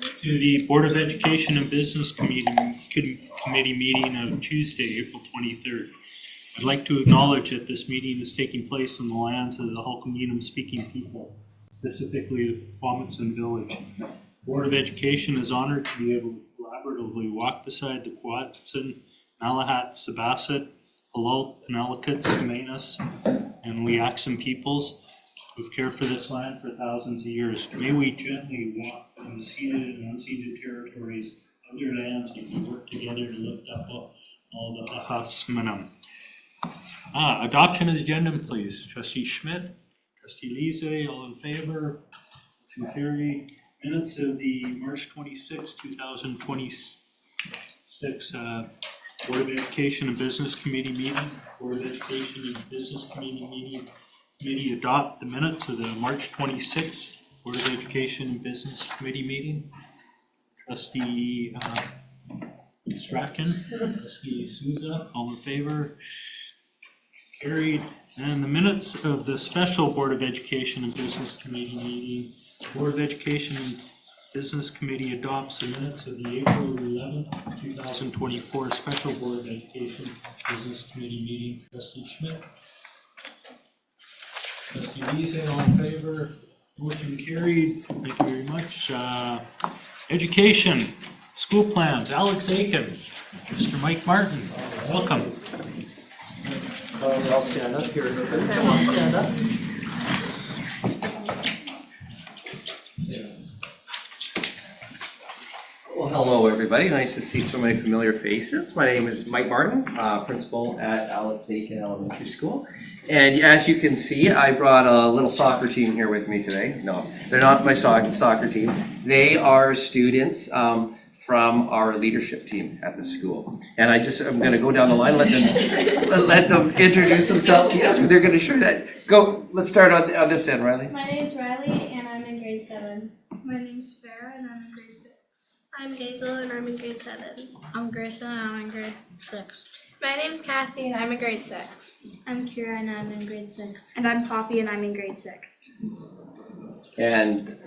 to the Board of Education and Business Committee meeting of Tuesday, April 23rd. I'd like to acknowledge that this meeting is taking place on the lands of the Hulkaminam speaking people, specifically the Quamitsun Village. The Board of Education is honored to be able to collaboratively walk beside the Quamitsun, Malahat, Sabasset, Halal, Penelakut, Manus, and Liaxin peoples who've cared for this land for thousands of years. May we gently walk from the ceded and unceded territories of their lands and we work together to lift up all the Ahasmanam. Adoption of the agenda, please. Trustee Schmidt, Trustee Lise, all in favor? Motion carried. Minutes of the March 26, 2026 Board of Education and Business Committee meeting. Board of Education and Business Committee adopt the minutes of the March 26th Board of Education and Business Committee meeting. Trustee Strachan, Trustee Souza, all in favor? Carried. And the minutes of the special Board of Education and Business Committee meeting. Board of Education and Business Committee adopts the minutes of the April 11th, 2024 special Board of Education and Business Committee meeting. Trustee Schmidt. Trustee Lise, all in favor? Motion carried. Thank you very much. Education, school plans, Alex Aiken, Mr. Mike Martin, welcome. I'll stand up here. Come on, stand up. Well, hello everybody. Nice to see so many familiar faces. My name is Mike Martin, principal at Alex Aiken Elementary School. And as you can see, I brought a little soccer team here with me today. No, they're not my soccer team. They are students from our leadership team at the school. And I'm going to go down the line, let them introduce themselves. Yes, they're going to share that. Go, let's start on this end, Riley. My name's Riley, and I'm in grade 7. My name's Farah, and I'm in grade 6. I'm Hazel, and I'm in grade 7. I'm Grayson, and I'm in grade 6. My name's Cassie, and I'm in grade 6. I'm Kira, and I'm in grade 6. And I'm Poppy, and I'm in grade 6. And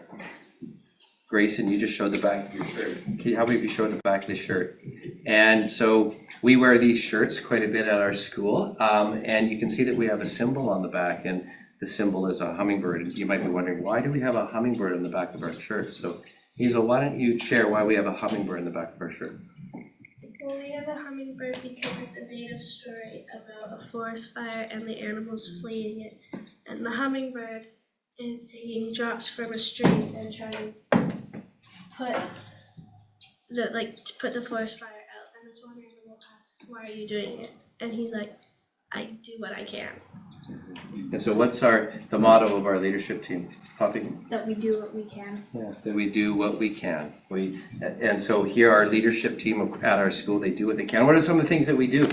Grayson, you just showed the back of your shirt. How many of you showed the back of the shirt? And so we wear these shirts quite a bit at our school, and you can see that we have a symbol on the back, and the symbol is a hummingbird. You might be wondering, why do we have a hummingbird on the back of our shirt? So Hazel, why don't you share why we have a hummingbird in the back of our shirt? Well, we have a hummingbird because it's a native story about a forest fire and the animals fleeing it. And the hummingbird is taking drops from a stream and trying to put the forest fire out. And this one animal asks, "Why are you doing it?" And he's like, "I do what I can." And so what's the motto of our leadership team? Poppy? That we do what we can. Yeah, that we do what we can. And so here our leadership team at our school, they do what they can. What are some of the things that we do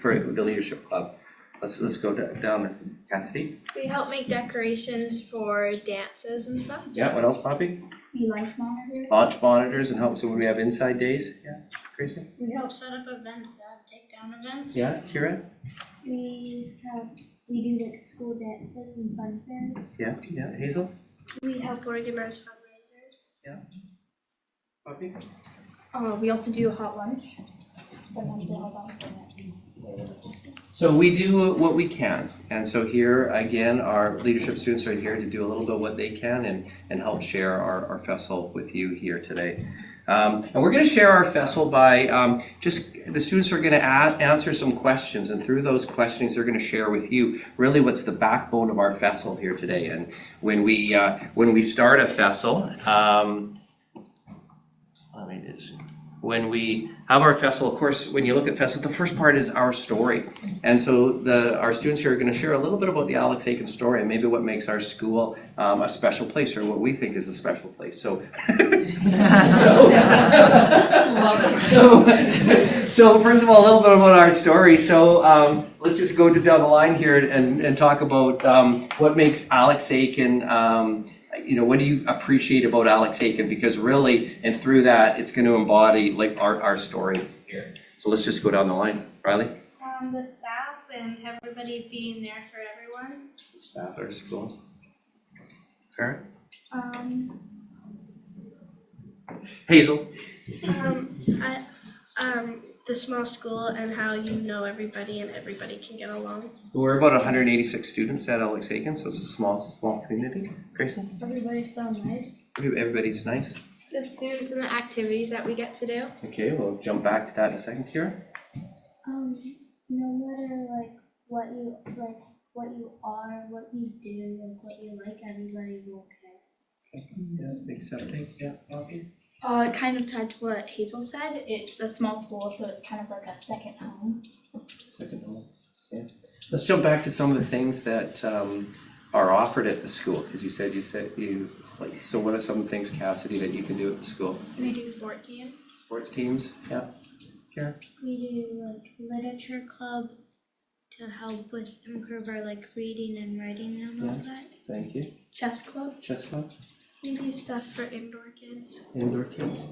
for the leadership club? Let's go down there. Cassidy? We help make decorations for dances and stuff. Yeah, what else, Poppy? We lunch monitors. Lunch monitors and help. So when we have inside days? Yeah, Gracie? We help set up events, take down events. Yeah, Kira? We do like school dances and fun fairs. Yeah, Hazel? We help organize fundraisers. Yeah. Poppy? We also do a hot lunch. Sometimes we help out. So we do what we can. And so here, again, our leadership students are here to do a little bit of what they can and help share our festival with you here today. And we're going to share our festival by the students are going to answer some questions, and through those questions they're going to share with you really what's the backbone of our festival here today. And when we start a festival, when we have our festival, of course, when you look at festival, the first part is our story. And so our students here are going to share a little bit about the Alex Aiken story and maybe what makes our school a special place, or what we think is a special place. So first of all, a little bit about our story. So let's just go down the line here and talk about what makes Alex Aiken what do you appreciate about Alex Aiken? Because really, and through that, it's going to embody like our story here. So let's just go down the line. Riley? The staff and everybody being there for everyone. Staff at our school. Farrah? Hazel? I, the small school and how you know everybody and everybody can get along. We're about 186 students at Alex Aiken, so it's a small community. Grayson? Everybody's so nice. Everybody's nice. The students and the activities that we get to do. Okay, we'll jump back to that in a second here. No matter like what you are, what you do, like what you like, everybody will care. Yeah, accepting. Yeah, okay. Kind of tied to what Hazel said. It's a small school, so it's kind of like a second home. Second home. Yeah. Let's jump back to some of the things that are offered at the school, because you said you like. So what are some of the things, Cassidy, that you can do at the school? We do sport teams. Sports teams. Yeah. Karen? We do like literature club to help with improve our like reading and writing and all that. Thank you. Chess club. Chess club. We do stuff for indoor kids. Indoor kids.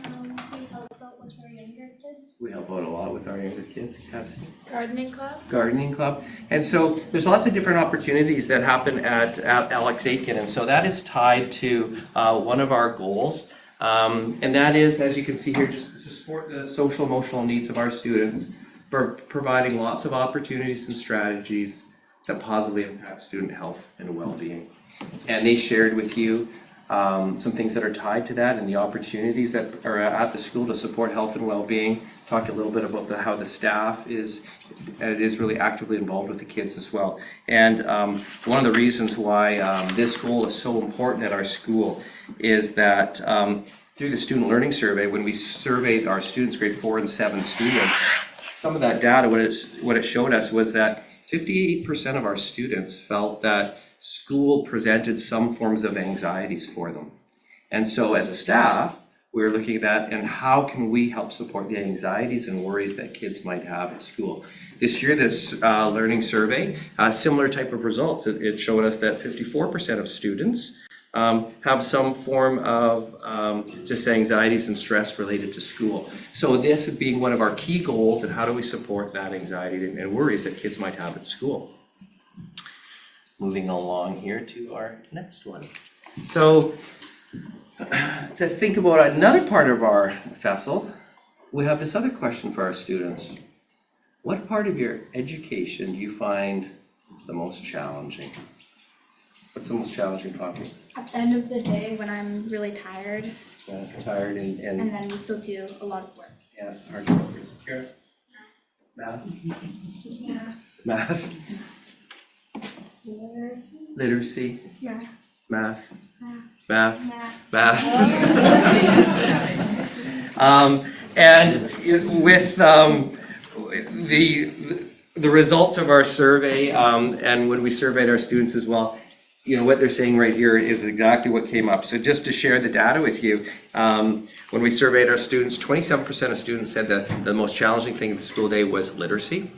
We help out with our younger kids. We help out a lot with our younger kids, Cassidy. Gardening club. Gardening club. And so there's lots of different opportunities that happen at Alex Aiken, and so that is tied to one of our goals, and that is, as you can see here, just to support the social emotional needs of our students, for providing lots of opportunities and strategies that positively impact student health and well-being. And they shared with you some things that are tied to that and the opportunities that are at the school to support health and well-being. Talked a little bit about how the staff is really actively involved with the kids as well. And one of the reasons why this goal is so important at our school is that through the student learning survey, when we surveyed our students, grade 4 and 7 students, some of that data, what it showed us was that 58% of our students felt that school presented some forms of anxieties for them. And so as a staff, we're looking at that and how can we help support the anxieties and worries that kids might have at school. This year, this learning survey, similar type of results. It showed us that 54% of students have some form of just anxieties and stress related to school. So this being one of our key goals, and how do we support that anxiety and worries that kids might have at school. Moving along here to our next one. So to think about another part of our festival, we have this other question for our students. What part of your education do you find the most challenging? What's the most challenging topic? At the end of the day, when I'm really tired, Tired and then we still do a lot of work. yeah, hard to focus. Karen? Math? Yeah. Math? Literacy? Math. Math? Math. Math? And with the results of our survey, and when we surveyed our students as well, you know, what they're saying right here is exactly what came up. So just to share the data with you, when we surveyed our students, 27% of students said that the most challenging thing of the school day was literacy.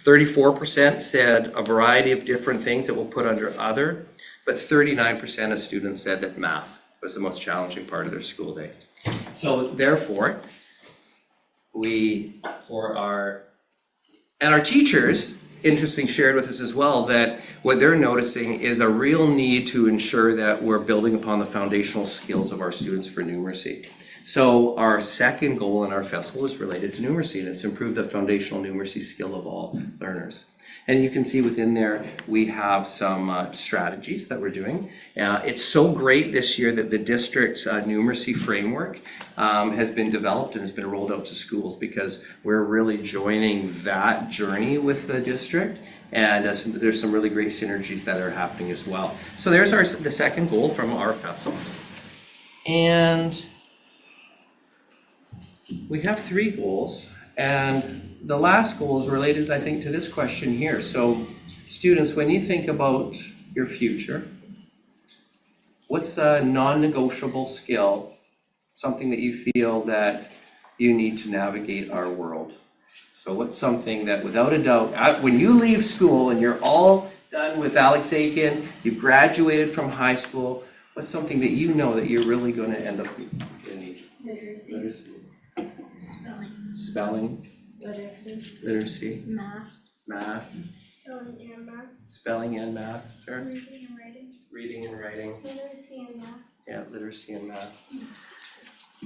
34% said a variety of different things that we'll put under other, but 39% of students said that math was the most challenging part of their school day. So therefore, our teachers, interesting, shared with us as well that what they're noticing is a real need to ensure that we're building upon the foundational skills of our students for numeracy. So our second goal in our festival is related to numeracy, and it's improve the foundational numeracy skill of all learners. And you can see within there, we have some strategies that we're doing. It's so great this year that the district's numeracy framework has been developed and has been rolled out to schools, because we're really joining that journey with the district. And there's some really great synergies that are happening as well. So there's the second goal from our festival. And we have 3 goals. And the last goal is related, I think, to this question here. So students, when you think about your future, what's a non-negotiable skill, something that you feel that you need to navigate our world? So what's something that, without a doubt, when you leave school and you're all done with Alex Aiken, you've graduated from high school, what's something that you know that you're really going to end up in? Literacy. Spelling. Literacy. Math. Spelling and math. Spelling and math. Sure. Reading and writing. Reading and writing. Literacy and math. Yeah, literacy and math.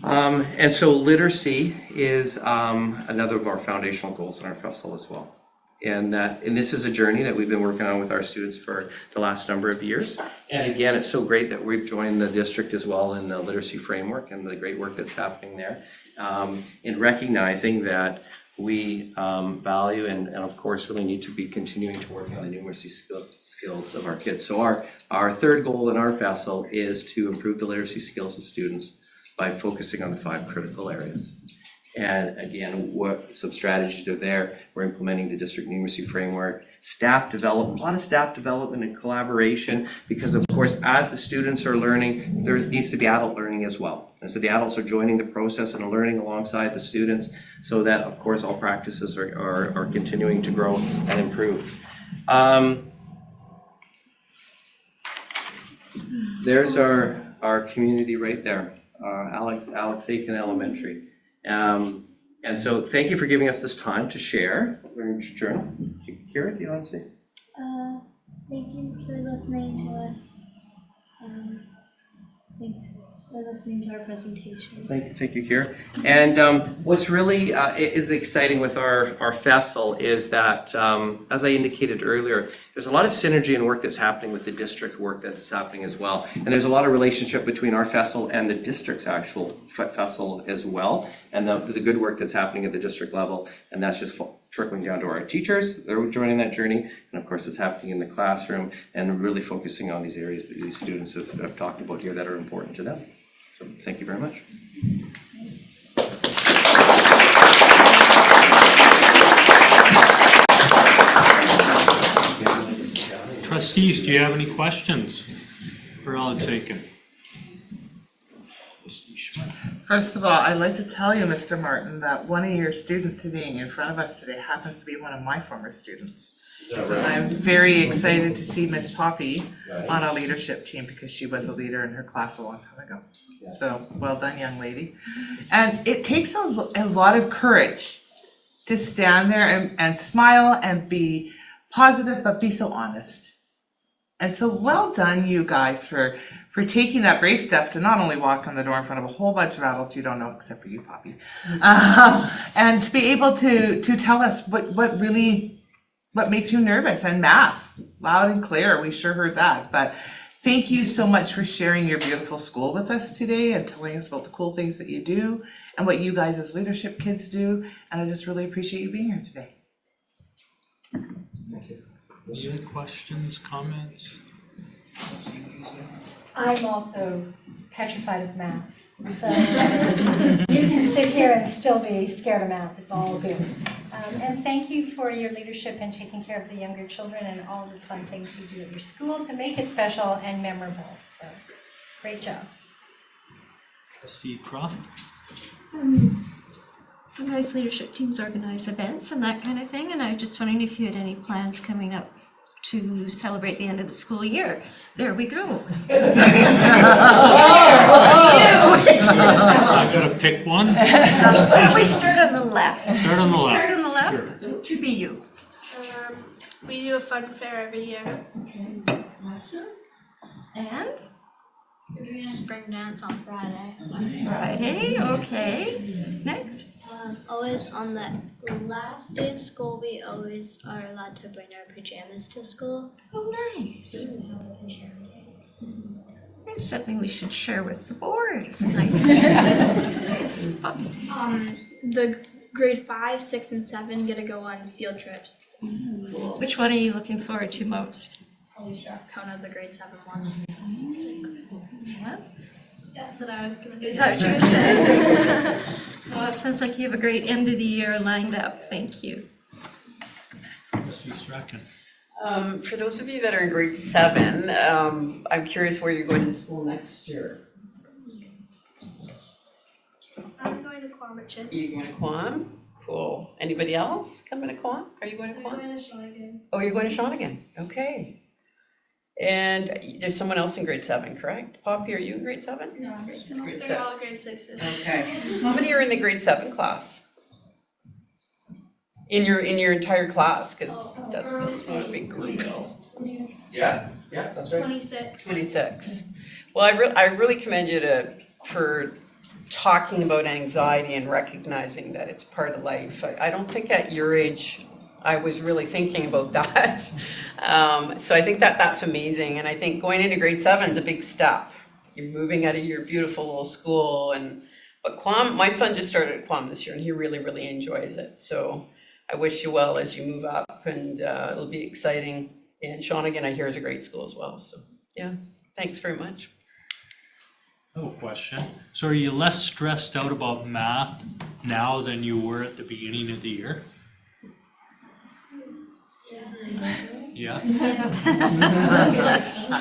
And so literacy is another of our foundational goals in our festival as well. And this is a journey that we've been working on with our students for the last number of years. And again, it's so great that we've joined the district as well in the literacy framework and the great work that's happening there, in recognizing that we value and of course really need to be continuing to work on the numeracy skills of our kids. So our third goal in our festival is to improve the literacy skills of students by focusing on the 5 critical areas. And again, what some strategies are there. We're implementing the district numeracy framework, staff development, a lot of staff development and collaboration, because of course, as the students are learning, there needs to be adult learning as well. And so the adults are joining the process and are learning alongside the students, so that of course all practices are continuing to grow and improve. There's our community right there, Alex Aiken Elementary. And so thank you for giving us this time to share your journal. Kira, do you want to say? Thank you for listening to us. Thanks for listening to our presentation. Thank you, Kira. And what's really is exciting with our festival is that, as I indicated earlier, there's a lot of synergy and work that's happening with the district work that's happening as well. And there's a lot of relationship between our festival and the district's actual festival as well, and the good work that's happening at the district level. And that's just trickling down to our teachers. They're joining that journey. And of course, it's happening in the classroom and really focusing on these areas that these students have talked about here that are important to them. So thank you very much. Trustees, do you have any questions for Alex Aiken? First of all, I'd like to tell you, Mr. Martin, that one of your students sitting in front of us today happens to be one of my former students. So I'm very excited to see Miss Poppy on a leadership team, because she was a leader in her class a long time ago. So well done, young lady. And it takes a lot of courage to stand there and smile and be positive, but be so honest. And so well done, you guys, for taking that brave step to not only walk on the door in front of a whole bunch of adults you don't know, except for you, Poppy, and to be able to tell us what makes you nervous. And math, loud and clear, we sure heard that. But thank you so much for sharing your beautiful school with us today and telling us about the cool things that you do and what you guys as leadership kids do. And I just really appreciate you being here today. Thank you. Any questions, comments? I'm also petrified of math. So you can sit here and still be scared of math. It's all good. And thank you for your leadership in taking care of the younger children and all the fun things you do at your school to make it special and memorable. So great job. Trustee Croft? Sometimes leadership teams organize events and that kind of thing, and I was just wondering if you had any plans coming up to celebrate the end of the school year. There we go. I gotta pick one. Why don't we start on the left? Start on the left. Start on the left. Sure. It should be you. We do a fun fair every year. Awesome. And? We're doing a spring dance on Friday. Friday, okay. Next. Always on the last day of school, we always are allowed to bring our pajamas to school. Oh, nice. That's something we should share with the board. It's a nice The grade 5, 6, and 7 get to go on field trips. Which one are you looking forward to most? Probably Strathcona, the grade 7 one. What? That's what I was going to Is say. that what you would say? Well, it sounds like you have a great end of the year lined up. Thank you. Trustee Strachan? For those of you that are in grade 7, I'm curious where you're going to school next year. I'm going to Quamichen. Are you going to Quam? Cool. Anybody else coming to Quam? Are you going to I'm Quam? going to Shawinigan. Oh, you're going to Shawinigan. Okay. And there's someone else in grade 7, correct? Poppy, are you in grade 7? No, Grade they're 7. all grade 6s. Okay. How many are in the grade 7 class? In your entire class, because that's not a big group. Yeah, that's right. 26. 26. Well, I really commend you for talking about anxiety and recognizing that it's part of life. I don't think at your age I was really thinking about that. So I think that's amazing. And I think going into grade 7 is a big step. You're moving out of your beautiful little school. But Quam, my son just started at Quam this year and he really, really enjoys it. So I wish you well as you move up, and it'll be exciting. And Shawnigan, I hear, is a great school as well. So yeah, thanks very much. Oh, question. So are you less stressed out about math now than you were at the beginning of the year? Yeah? Half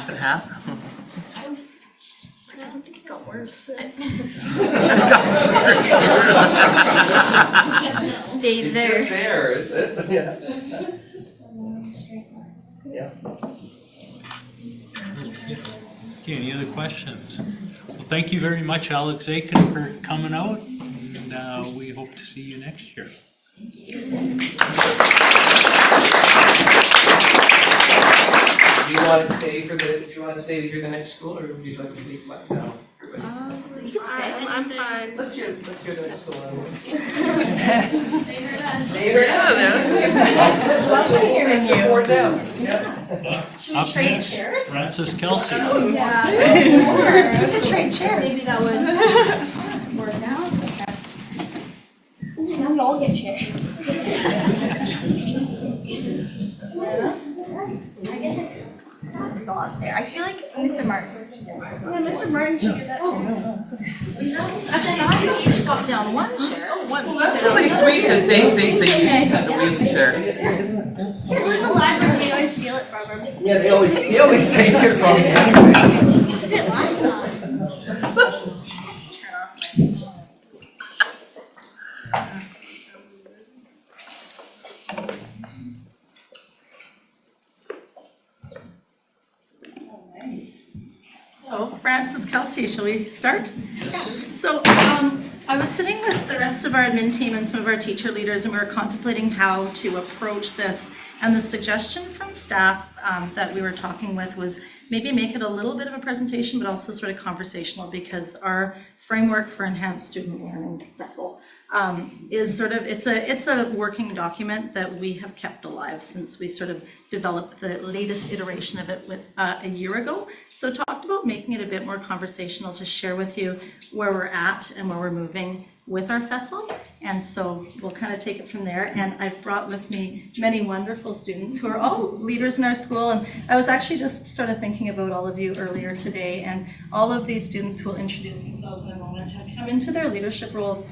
and half. I don't think it got worse. Stay there. There, is it? Yeah. Yeah. Okay, any other questions? Well, thank you very much, Alex Aiken, for coming out, and we hope to see you next year. Do you want to stay to hear the next school, or would you like to leave back now? I'm fine. Let's hear the next school. They heard us. They heard us. Lovely hearing you. Support them. Yeah. Should we Up trade next, chairs? Francis Kelsey. Yeah, sure. We could trade chairs. Maybe that would work out. Now we all get chairs. That's not there. I feel like Mr. Martin. Yeah, Mr. Martin should get that chair. Actually, I each got down one chair. Well, that's really sweet that they think that you should have the wheelchair. In the library, they always steal it from him. Yeah, they always take it from me anyway. You did it last time. So, Francis Kelsey, shall we start? Yeah. So, I was sitting with the rest of our admin team and some of our teacher leaders, and we were contemplating how to approach this. And the suggestion from staff that we were talking with was maybe make it a little bit of a presentation, but also sort of conversational, because our framework for enhanced student learning, vessel, is sort of, it's a working document that we have kept alive since we sort of developed the latest iteration of it a year ago. So talked about making it a bit more conversational to share with you where we're at and where we're moving with our vessel. And so we'll kind of take it from there. And I've brought with me many wonderful students who are all leaders in our school. And I was actually just sort of thinking about all of you earlier today, and all of these students who will introduce themselves in a moment have come into their leadership roles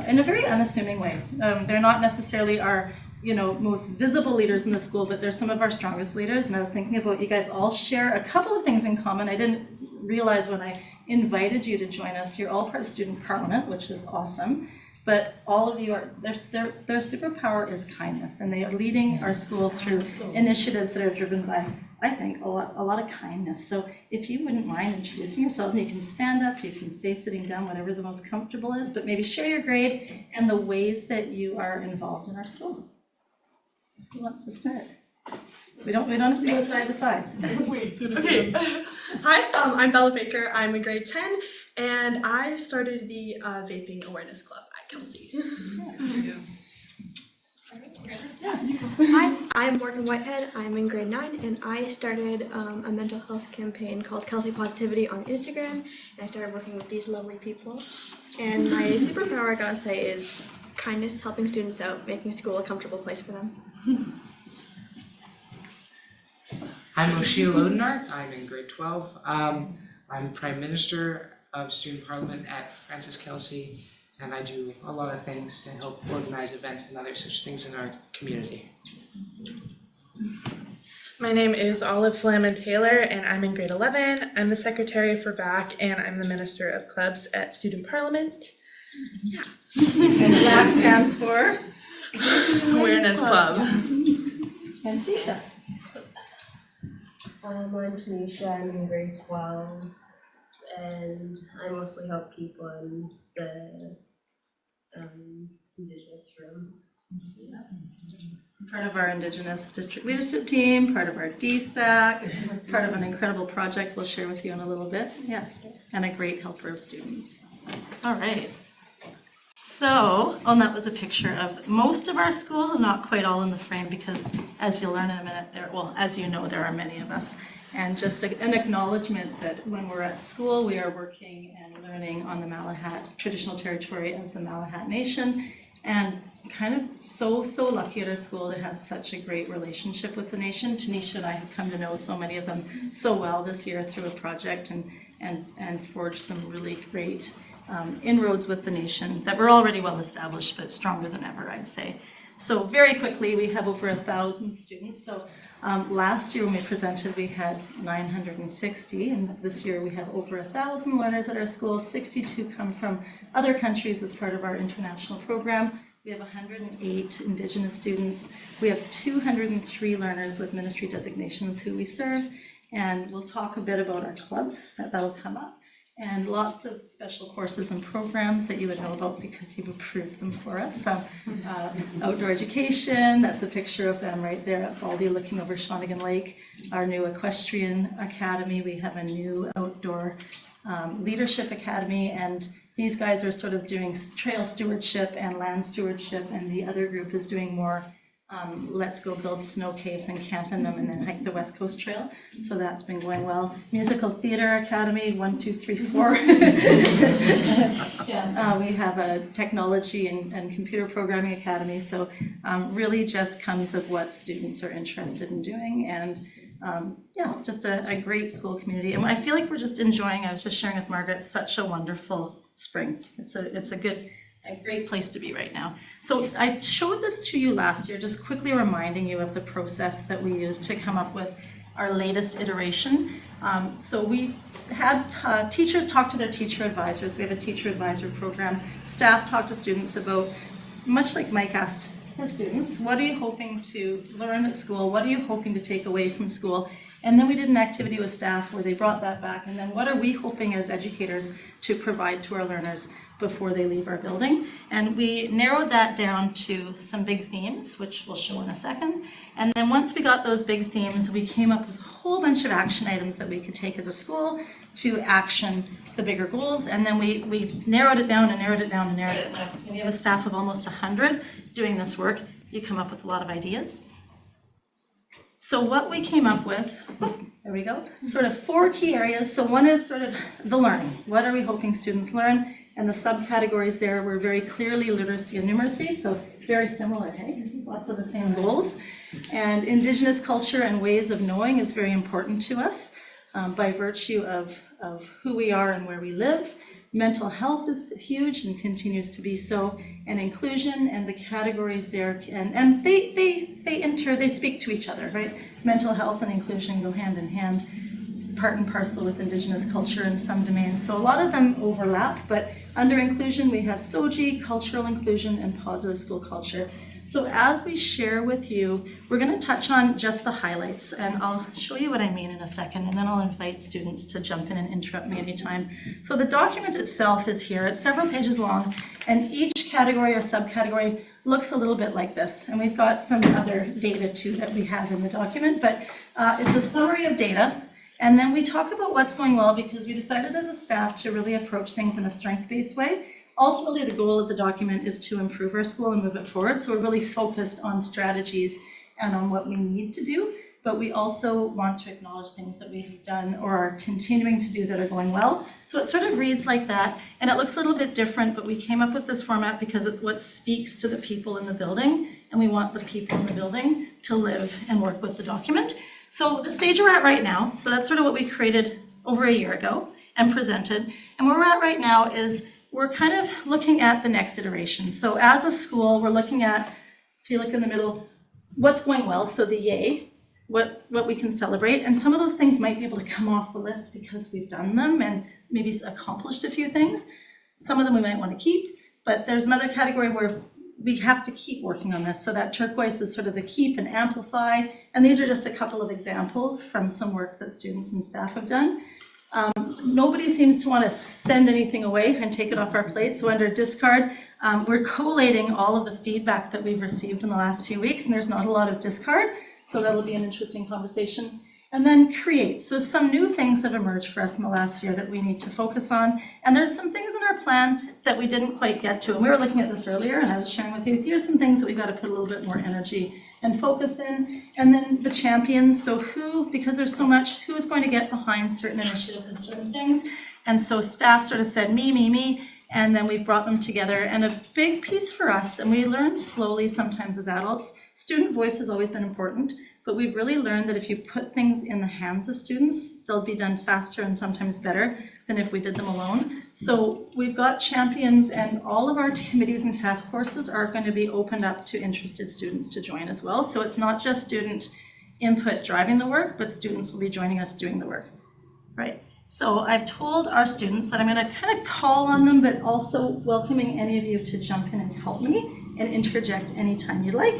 in a very unassuming way. They're not necessarily our most visible leaders in the school, but they're some of our strongest leaders. And I was thinking about you guys all share a couple of things in common. I didn't realize when I invited you to join us, you're all part of student parliament, which is awesome. But all of you are, their superpower is kindness, and they are leading our school through initiatives that are driven by, I think, a lot of kindness. So if you wouldn't mind introducing yourselves, and you can stand up, you can stay sitting down, whatever the most comfortable is, but maybe share your grade and the ways that you are involved in our school. Who wants to start? We don't have to go side to side. Okay. Hi, I'm Bella Baker. I'm in grade 10, and I started the vaping awareness club at Kelsey. Hi, I'm Morgan Whitehead. I'm in grade 9, and I started a mental health campaign called Kelsey Positivity on Instagram, and I started working with these lovely people. And my superpower, I gotta say, is kindness, helping students out, making school a comfortable place for them. I'm O'Shea Lodenart. I'm in grade 12. I'm Prime Minister of Student Parliament at Francis Kelsey, and I do a lot of things to help organize events and other such things in our community. My name is Olive Flamin Taylor, and I'm in grade 11. I'm the secretary for VAC, and I'm the Minister of Clubs at Student Parliament. Yeah. And that stands for Awareness Club. And Tisha. I'm Tanisha, I'm in grade 12, and I mostly help people in the Indigenous room. Part of our Indigenous District Leadership Team, part of our DSAC, part of an incredible project we'll share with you in a little bit. Yeah, and a great helper of students. All right. So, and that was a picture of most of our school, not quite all in the frame because, as you'll learn in a minute, as you know, there are many of us. And just an acknowledgement that when we're at school, we are working and learning on the Malahat, traditional territory of the Malahat Nation, and kind of so lucky at our school to have such a great relationship with the nation. Tanisha and I have come to know so many of them so well this year through a project and forged some really great inroads with the nation that were already well established, but stronger than ever, I'd say. So very quickly, we have over 1,000 students. So last year when we presented, we had 960, and this year we have over 1,000 learners at our school. 62 come from other countries as part of our international program. We have 108 Indigenous students. We have 203 learners with ministry designations who we serve, and we'll talk a bit about our clubs, that'll come up. And lots of special courses and programs that you would know about because you've approved them for us. Outdoor education, that's a picture of them right there at Baldy looking over Shawnigan Lake. Our new equestrian academy, we have a new outdoor leadership academy, and these guys are sort of doing trail stewardship and land stewardship, and the other group is doing more let's go build snow caves and camp in them and then hike the West Coast Trail. So that's been going well. Musical Theater Academy, 1, 2, 3, 4. Yeah, we have a technology and computer programming academy. So really just comes of what students are interested in doing. And yeah, just a great school community. And I feel like we're just enjoying, I was just sharing with Margaret, such a wonderful spring. It's a great place to be right now. So I showed this to you last year, just quickly reminding you of the process that we used to come up with our latest iteration. So we had teachers talk to their teacher advisors. We have a teacher advisor program. Staff talk to students about, much like Mike asked his students, what are you hoping to learn at school? What are you hoping to take away from school? And then we did an activity with staff where they brought that back. And then what are we hoping as educators to provide to our learners before they leave our building? And we narrowed that down to some big themes, which we'll show in a second. And then once we got those big themes, we came up with a whole bunch of action items that we could take as a school to action the bigger goals. And then we narrowed it down and narrowed it down and narrowed it down. So we have a staff of almost 100 doing this work. You come up with a lot of ideas. So what we came up with, there we go, sort of 4 key areas. So one is sort of the learning. What are we hoping students learn? And the subcategories there were very clearly literacy and numeracy, so very similar, hey? Lots of the same goals. And Indigenous culture and ways of knowing is very important to us by virtue of who we are and where we live. Mental health is huge and continues to be so, and inclusion and the categories there, and they speak to each other, right? Mental health and inclusion go hand in hand, part and parcel with Indigenous culture in some domains. So a lot of them overlap, but under inclusion we have SOGI, cultural inclusion, and positive school culture. So as we share with you, we're going to touch on just the highlights, and I'll show you what I mean in a second, and then I'll invite students to jump in and interrupt me anytime. So the document itself is here. It's several pages long, and each category or subcategory looks a little bit like this. And we've got some other data too that we have in the document, but it's a summary of data. And then we talk about what's going well because we decided as a staff to really approach things in a strength-based way. Ultimately, the goal of the document is to improve our school and move it forward. So we're really focused on strategies and on what we need to do. But we also want to acknowledge things that we have done or are continuing to do that are going well. So it sort of reads like that. And it looks a little bit different, but we came up with this format because it's what speaks to the people in the building. And we want the people in the building to live and work with the document. So the stage we're at right now, so that's sort of what we created over a year ago and presented. And where we're at right now is we're kind of looking at the next iteration. So as a school, we're looking at, if you look in the middle, what's going well, so the yay, what we can celebrate. And some of those things might be able to come off the list because we've done them and maybe accomplished a few things. Some of them we might want to keep, but there's another category where we have to keep working on this. So that turquoise is sort of the keep and amplify. And these are just a couple of examples from some work that students and staff have done. Nobody seems to want to send anything away and take it off our plate. So under discard, we're collating all of the feedback that we've received in the last few weeks, and there's not a lot of discard. So that'll be an interesting conversation. And then create. So some new things have emerged for us in the last year that we need to focus on. And there's some things in our plan that we didn't quite get to. And we were looking at this earlier, and I was sharing with you, here's some things that we've got to put a little bit more energy and focus in. And then the champions. So who, because there's so much, who is going to get behind certain initiatives and certain things? And so staff sort of said, me. And then we've brought them together. And a big piece for us, and we learned slowly sometimes as adults, student voice has always been important, but we've really learned that if you put things in the hands of students, they'll be done faster and sometimes better than if we did them alone. So we've got champions, and all of our committees and task forces are going to be opened up to interested students to join as well. So it's not just student input driving the work, but students will be joining us doing the work, right? So I've told our students that I'm going to kind of call on them, but also welcoming any of you to jump in and help me and interject anytime you'd like.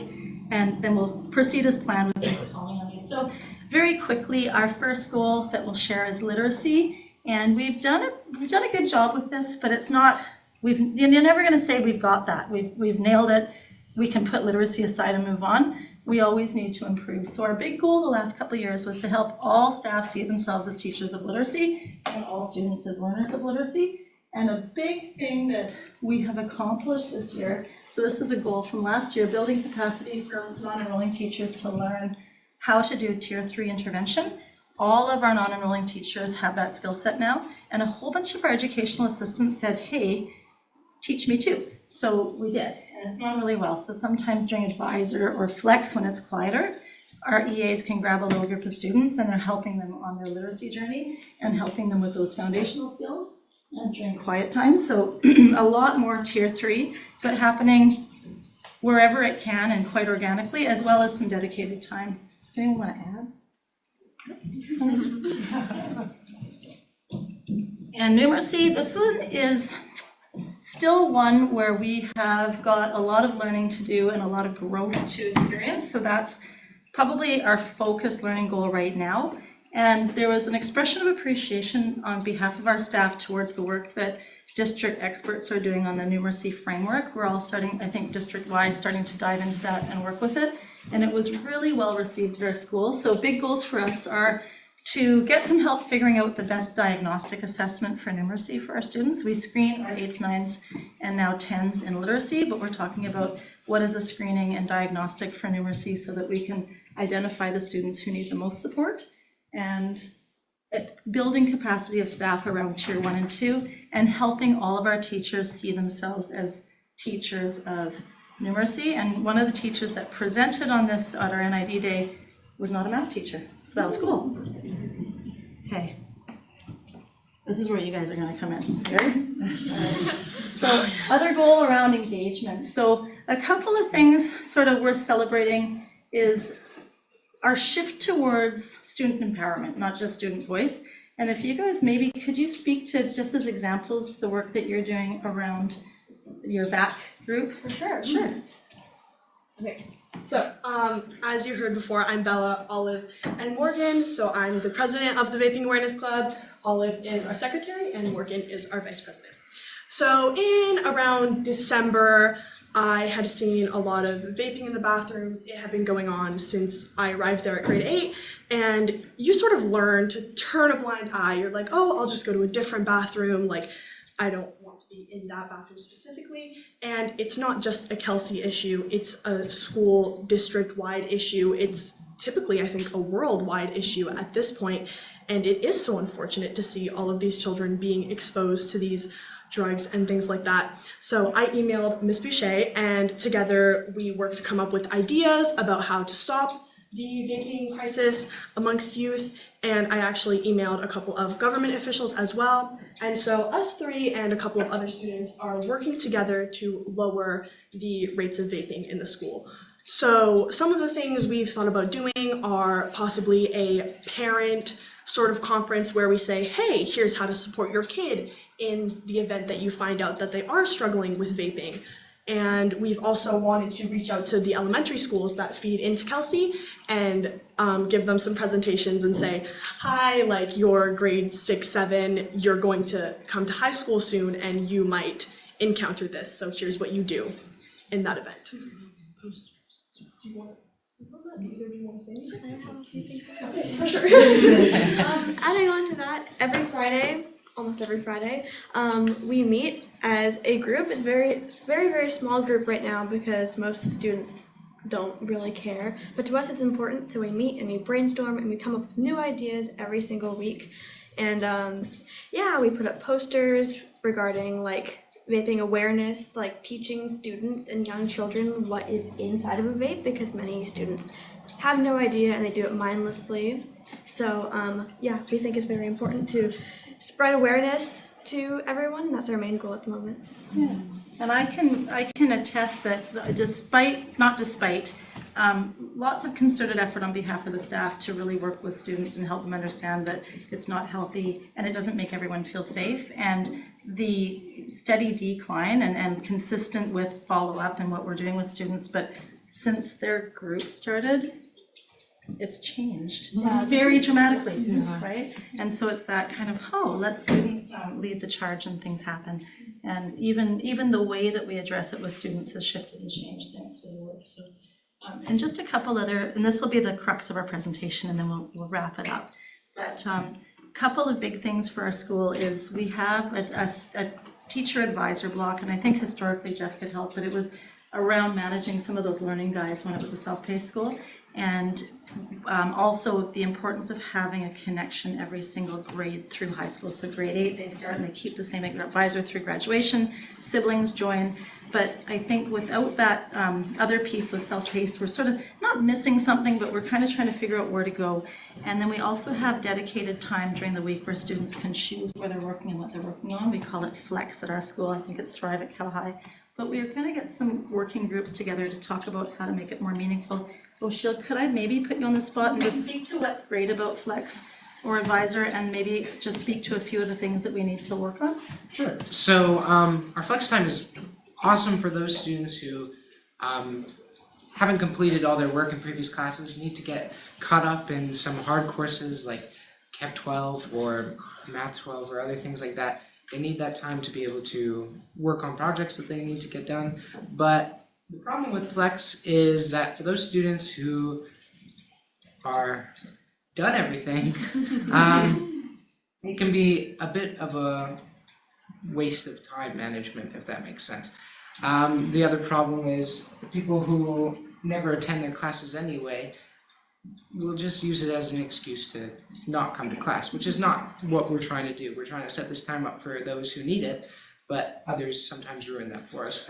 And then we'll proceed as planned with the calling on you. So very quickly, our first goal that we'll share is literacy. And we've done a good job with this, but it's not, you're never going to say we've got that. We've nailed it. We can put literacy aside and move on. We always need to improve. So our big goal the last couple of years was to help all staff see themselves as teachers of literacy and all students as learners of literacy. And a big thing that we have accomplished this year, so this is a goal from last year, building capacity for non-enrolling teachers to learn how to do Tier 3 intervention. All of our non-enrolling teachers have that skill set now, and a whole bunch of our educational assistants said, hey, teach me too. So we did, and it's gone really well. So sometimes during advisor or flex when it's quieter, our EAs can grab a little group of students and they're helping them on their literacy journey and helping them with those foundational skills and during quiet time. So a lot more Tier 3, but happening wherever it can and quite organically, as well as some dedicated time. Does anyone want to add? And numeracy, this one is still one where we have got a lot of learning to do and a lot of growth to experience. So that's probably our focus learning goal right now. And there was an expression of appreciation on behalf of our staff towards the work that district experts are doing on the numeracy framework. We're all starting, I think, district-wide, starting to dive into that and work with it. And it was really well received at our school. So big goals for us are to get some help figuring out the best diagnostic assessment for numeracy for our students. We screen our 8s, 9s, and now 10s in literacy, but we're talking about what is a screening and diagnostic for numeracy so that we can identify the students who need the most support, and building capacity of staff around Tier 1 and 2, and helping all of our teachers see themselves as teachers of numeracy. And one of the teachers that presented on this at our NID day was not a math teacher, so that was cool. Okay, this is where you guys are going to come in. Ready? So other goal around engagement. So a couple of things sort of worth celebrating is our shift towards student empowerment, not just student voice. And if you guys maybe, could you speak to, just as examples, the work that you're doing around your back group? For sure. Okay, so as you heard before, I'm Bella, Olive, and Morgan. So I'm the president of the Vaping Awareness Club. Olive is our secretary, and Morgan is our vice president. So in around December, I had seen a lot of vaping in the bathrooms. It had been going on since I arrived there at grade 8, and you sort of learn to turn a blind eye. You're like, oh, I'll just go to a different bathroom. Like, I don't want to be in that bathroom specifically. And it's not just a Kelsey issue. It's a school district-wide issue. It's typically, I think, a worldwide issue at this point. And it is so unfortunate to see all of these children being exposed to these drugs and things like that. So I emailed Ms. Boucher, and together we worked to come up with ideas about how to stop the vaping crisis amongst youth, and I actually emailed a couple of government officials as well. And so us three and a couple of other students are working together to lower the rates of vaping in the school. So some of the things we've thought about doing are possibly a parent sort of conference where we say, hey, here's how to support your kid in the event that you find out that they are struggling with vaping. And we've also wanted to reach out to the elementary schools that feed into Kelsey and give them some presentations and say, hi, like you're grade 6, 7, you're going to come to high school soon and you might encounter this. So here's what you do in that event. Do you want to speak on that? Either do you want to say anything? I have a few things to say. Okay, for sure. Adding on to that, every Friday, almost every Friday, we meet as a group. It's very small group right now because most students don't really care. But to us, it's important. So we meet and we brainstorm and we come up with new ideas every single week. And yeah, we put up posters regarding like vaping awareness, like teaching students and young children what is inside of a vape, because many students have no idea and they do it mindlessly. So yeah, we think it's very important to spread awareness to everyone, and that's our main goal at the moment. Yeah. And I can attest that lots of concerted effort on behalf of the staff to really work with students and help them understand that it's not healthy and it doesn't make everyone feel safe. And the steady decline and consistent with follow-up and what we're doing with students, but since their group started, it's changed very dramatically, right? And so it's that kind of, let students lead the charge and things happen. And even the way that we address it with students has shifted and changed thanks to the work. So, and just a couple other, and this will be the crux of our presentation, and then we'll wrap it up. But a couple of big things for our school is we have a teacher advisor block, and I think historically Jeff could help, but it was around managing some of those learning guides when it was a self-paced school. And also the importance of having a connection every single grade through high school. So grade 8, they start and they keep the same advisor through graduation. Siblings join. But I think without that other piece with self-paced, we're sort of not missing something, but we're kind of trying to figure out where to go. And then we also have dedicated time during the week where students can choose where they're working and what they're working on. We call it Flex at our school. I think it's Thrive at Cal High. But we are going to get some working groups together to talk about how to make it more meaningful. Sheila, could I maybe put you on the spot and just speak to what's great about Flex or Advisor, and maybe just speak to a few of the things that we need to work on? Sure. So our Flex time is awesome for those students who haven't completed all their work in previous classes, need to get caught up in some hard courses like Chem 12 or Math 12 or other things like that. They need that time to be able to work on projects that they need to get done. But the problem with Flex is that for those students who are done everything, it can be a bit of a waste of time management, if that makes sense. The other problem is the people who never attend their classes anyway will just use it as an excuse to not come to class, which is not what we're trying to do. We're trying to set this time up for those who need it, but others sometimes ruin that for us.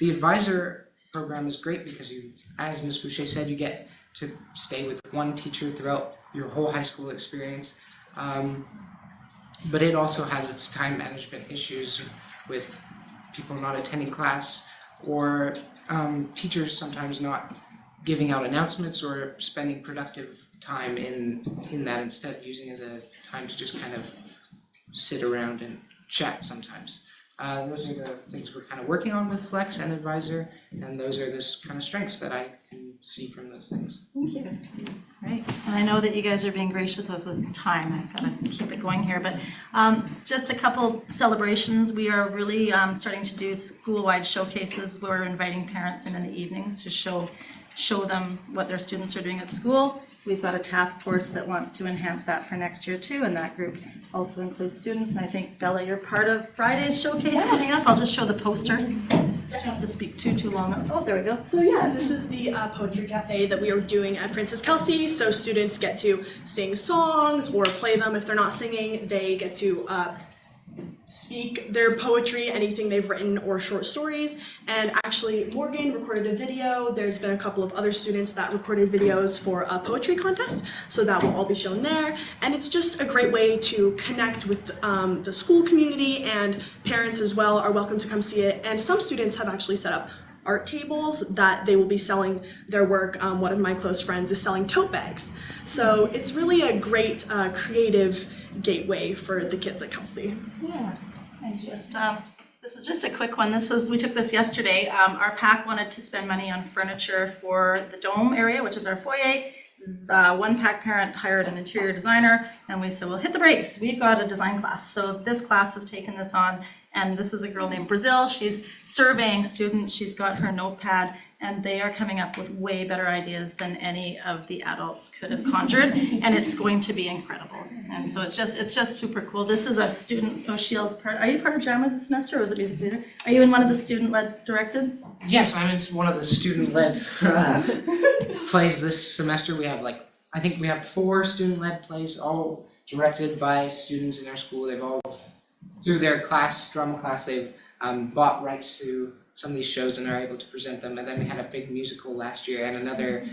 The advisor program is great because you, as Ms. Boucher said, you get to stay with one teacher throughout your whole high school experience. But it also has its time management issues with people not attending class, or teachers sometimes not giving out announcements or spending productive time in that, instead of using it as a time to just kind of sit around and chat sometimes. Those are the things we're kind of working on with Flex and Advisor, and those are the kind of strengths that I can see from those things. Thank you. Right. And I know that you guys are being gracious with us with time. I've got to keep it going here, but just a couple celebrations. We are really starting to do school-wide showcases. We're inviting parents in the evenings to show them what their students are doing at school. We've got a task force that wants to enhance that for next year too, and that group also includes students. And I think, Bella, you're part of Friday's showcase coming up. I'll just show the poster. I don't have to speak too long. Oh, there we go. So yeah, this is the poetry cafe that we are doing at Francis Kelsey. So students get to sing songs or play them. If they're not singing, they get to speak their poetry, anything they've written, or short stories. And actually, Morgan recorded a video. There's been a couple of other students that recorded videos for a poetry contest, so that will all be shown there. And it's just a great way to connect with the school community, and parents as well are welcome to come see it. And some students have actually set up art tables that they will be selling their work. One of my close friends is selling tote bags. So it's really a great creative gateway for the kids at Kelsey. Yeah, and just This is just a quick one. We took this yesterday. Our PAC wanted to spend money on furniture for the dome area, which is our foyer. One PAC parent hired an interior designer, and we said, well, hit the brakes. We've got a design class. So this class has taken this on, and this is a girl named Brazil. She's surveying students. She's got her notepad, and they are coming up with way better ideas than any of the adults could have conjured, and it's going to be incredible. And so it's just super cool. This is a student, Sheila's part. Are you part of drama this semester, or was it music theater? Are you in one of the student-led directed? Yes, I'm in one of the student-led plays this semester. We have I think we have 4 student-led plays, all directed by students in our school. They've all, through their drama class, they've bought rights to some of these shows and are able to present them. And then we had a big musical last year and another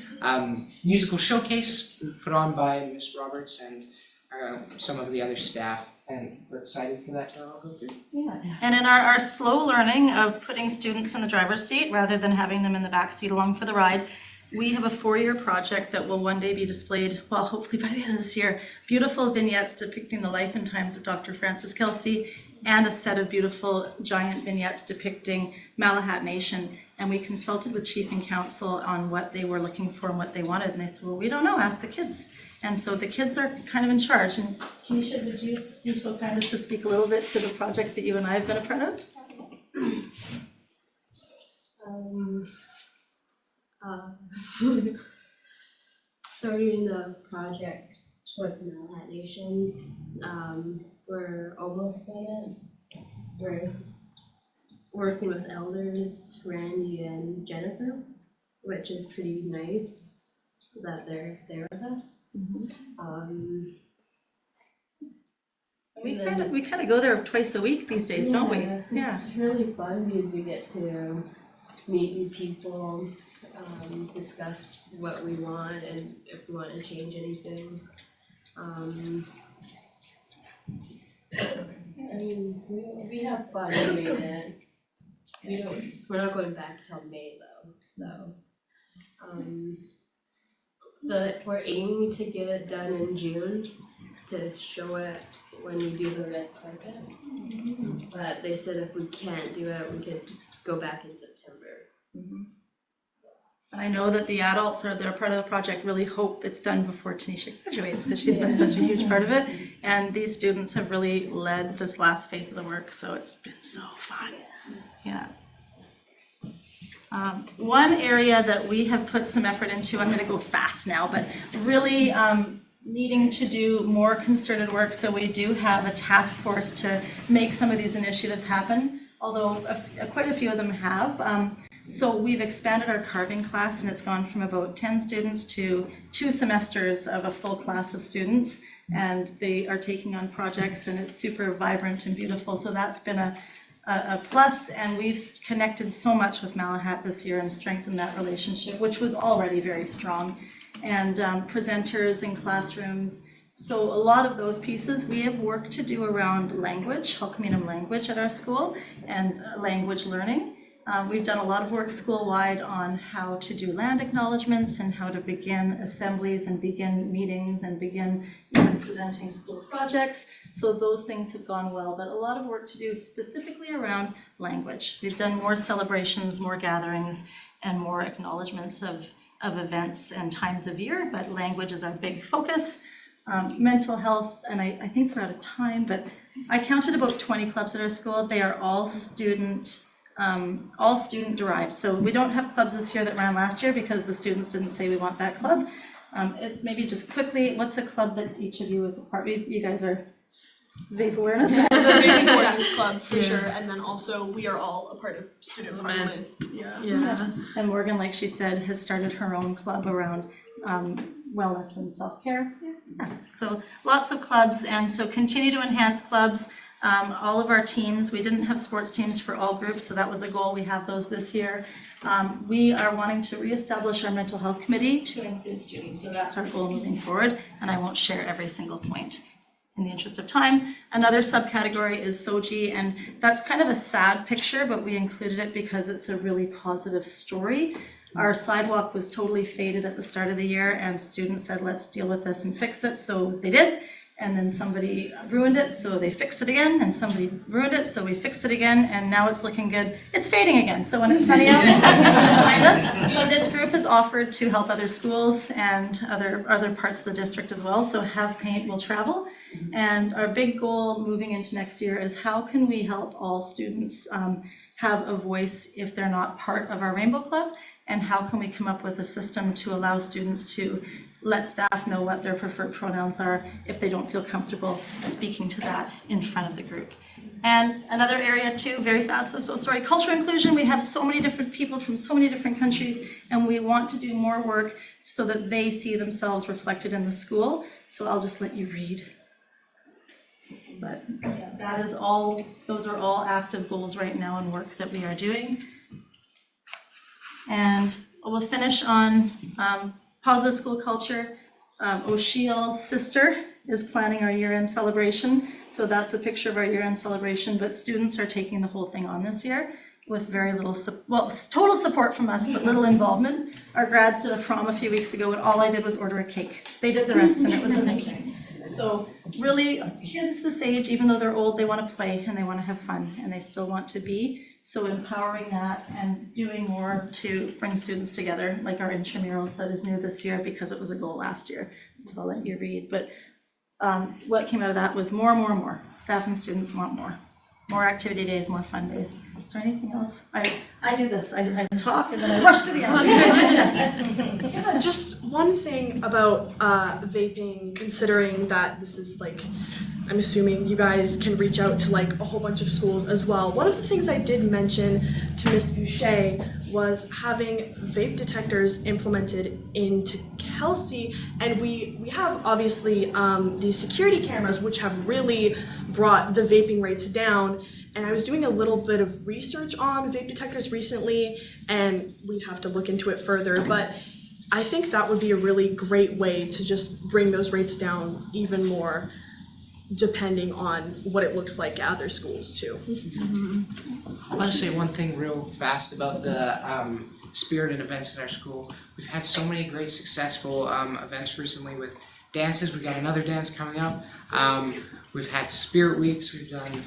musical showcase put on by Miss Roberts and some of the other staff. And we're excited for that to all go through. Yeah. And in our slow learning of putting students in the driver's seat rather than having them in the back seat along for the ride, we have a 4-year project that will one day be displayed, well, hopefully by the end of this year, beautiful vignettes depicting the life and times of Dr. Francis Kelsey, and a set of beautiful giant vignettes depicting Malahat Nation. And we consulted with Chief and Council on what they were looking for and what they wanted. And they said, well, we don't know, ask the kids. And so the kids are kind of in charge. And Tanisha, would you be so kind as to speak a little bit to the project that you and I have been a part of? Starting the project with Malahat Nation, we're almost done it. We're working with elders, Randy and Jennifer, which is pretty nice that they're there with us. We kind of go there twice a week these days, don't we? Yeah. It's really fun because we get to meet new people, discuss what we want and if we want to change anything. I mean, we have fun doing it. We're not going back till May though, so we're aiming to get it done in June to show it when we do the red carpet. But they said if we can't do it, we could go back in September. I know that the adults they're part of the project really hope it's done before Tanisha graduates because she's been such a huge part of it. And these students have really led this last phase of the work, so it's been so fun. Yeah. One area that we have put some effort into, I'm going to go fast now, but really needing to do more concerted work, so we do have a task force to make some of these initiatives happen, although quite a few of them have. So we've expanded our carving class, and it's gone from about 10 students to 2 semesters of a full class of students, and they are taking on projects, and it's super vibrant and beautiful. So that's been a plus, and we've connected so much with Malahat this year and strengthened that relationship, which was already very strong. And presenters in classrooms. So a lot of those pieces, we have work to do around language, Hulkaminam language at our school, and language learning. We've done a lot of work school-wide on how to do land acknowledgements and how to begin assemblies and begin meetings and begin even presenting school projects. So those things have gone well, but a lot of work to do specifically around language. We've done more celebrations, more gatherings, and more acknowledgements of events and times of year, but language is our big focus. Mental health, and I think we're out of time, but I counted about 20 clubs at our school. They are all student derived. So we don't have clubs this year that ran last year because the students didn't say we want that club. Maybe just quickly, what's a club that each of you is a part of? You guys are vape awareness? The Vaping Awareness Club, for sure. And then also, we are all a part of Student Parliament. Yeah. And Morgan, like she said, has started her own club around wellness and self-care. Yeah. So lots of clubs, and so continue to enhance clubs. All of our teams, we didn't have sports teams for all groups, so that was a goal. We have those this year. We are wanting to reestablish our mental health committee to include students, so that's our goal moving forward, and I won't share every single point in the interest of time. Another subcategory is SOGI, and that's kind of a sad picture, but we included it because it's a really positive story. Our sidewalk was totally faded at the start of the year, and students said, let's deal with this and fix it, so they did. and then somebody ruined it, so they fixed it again, and somebody ruined it, so we fixed it again, and now it's looking good. It's fading again, so when it's sunny out behind us. But this group has offered to help other schools and other parts of the district as well, so Have Paint will travel. And our big goal moving into next year is how can we help all students have a voice if they're not part of our Rainbow Club, and how can we come up with a system to allow students to let staff know what their preferred pronouns are if they don't feel comfortable speaking to that in front of the group. And another area too, very fast, so sorry, cultural inclusion. We have so many different people from so many different countries, and we want to do more work so that they see themselves reflected in the school. So I'll just let you read. But yeah, that is all, those are all active goals right now and work that we are doing. And we'll finish on positive school culture. O'Sheill's sister is planning our year-end celebration. So that's a picture of our year-end celebration, but students are taking the whole thing on this year with very little, total support from us, but little involvement. Our grads did a prom a few weeks ago, and all I did was order a cake. They did the rest, and it was amazing. So really, kids this age, even though they're old, they want to play, and they want to have fun, and they still want to be. So empowering that and doing more to bring students together, like our intramurals that is new this year because it was a goal last year. So I'll let you read. But what came out of that was more. Staff and students want more. More activity days, more fun days. Is there anything else? I do this. I talk and then I rush to the end. Yeah, just one thing about vaping, considering that this is like, I'm assuming you guys can reach out to like a whole bunch of schools as well. One of the things I did mention to Ms. Boucher was having vape detectors implemented into Kelsey, and we have obviously these security cameras which have really brought the vaping rates down. And I was doing a little bit of research on vape detectors recently, and we'd have to look into it further, but I think that would be a really great way to just bring those rates down even more, depending on what it looks like at other schools too. I want to say one thing real fast about the spirit and events in our school. We've had so many great successful events recently with dances. We've got another dance coming up. We've had spirit weeks. We've done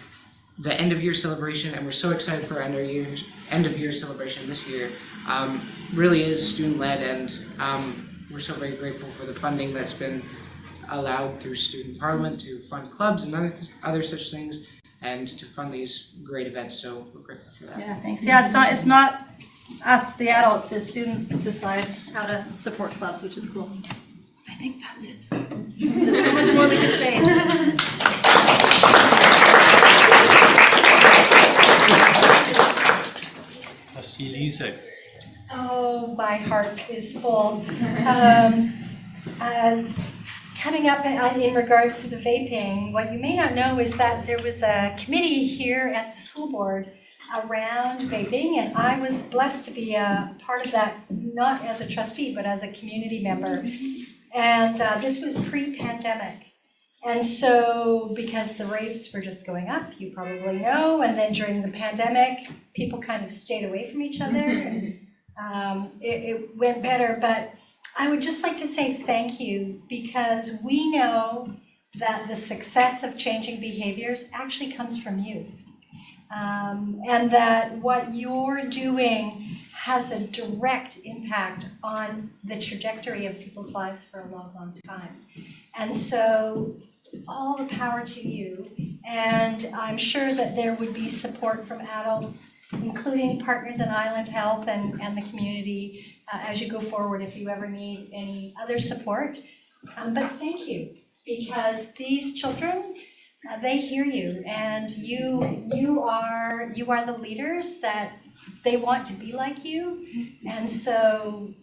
the end of year celebration, and we're so excited for our end of year celebration this year. Really is student led, and we're so very grateful for the funding that's been allowed through student parliament to fund clubs and other such things, and to fund these great events. So we're grateful for that. Yeah, thanks. Yeah, it's not us, the adults. The students decide how to support clubs, which is cool. I think that's it. There's so much more we can say. Oh, my heart is full. Coming up in regards to the vaping, what you may not know is that there was a committee here at the school board around vaping, and I was blessed to be a part of that, not as a trustee, but as a community member. And this was pre-pandemic. And so, because the rates were just going up, you probably know, and then during the pandemic, people kind of stayed away from each other, and it went better. But I would just like to say thank you, because we know that the success of changing behaviors actually comes from you. And that what you're doing has a direct impact on the trajectory of people's lives for a long, long time. And so all the power to you. And I'm sure that there would be support from adults, including Partners in Island Health and the community as you go forward if you ever need any other support. But thank you, because these children, they hear you, and you are the leaders that they want to be like you, and so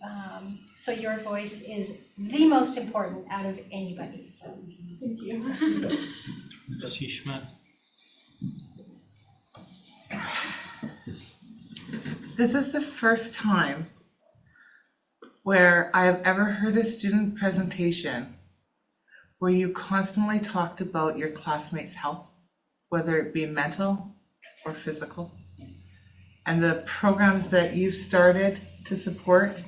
so your voice is the most important out of anybody. So thank you. Trustee Schmidt. This is the first time where I've ever heard a student presentation where you constantly talked about your classmates' health, whether it be mental or physical, and the programs that you've started to support.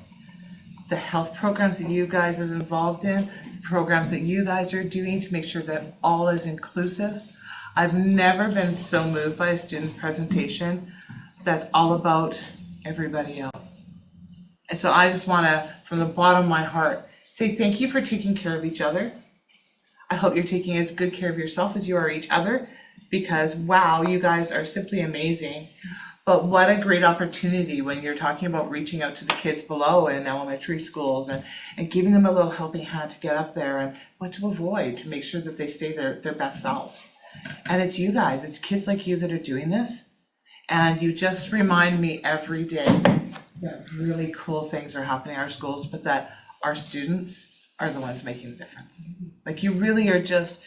the health programs that you guys are involved in, the programs that you guys are doing to make sure that all is inclusive. I've never been so moved by a student presentation that's all about everybody else. And so I just want to, from the bottom of my heart, say thank you for taking care of each other. I hope you're taking as good care of yourself as you are each other, because wow, you guys are simply amazing. But what a great opportunity when you're talking about reaching out to the kids below in elementary schools and giving them a little helping hand to get up there and what to avoid to make sure that they stay their best selves. And it's you guys, it's kids like you that are doing this. And you just remind me every day that really cool things are happening in our schools, but that our students are the ones making the difference. Like you really are just,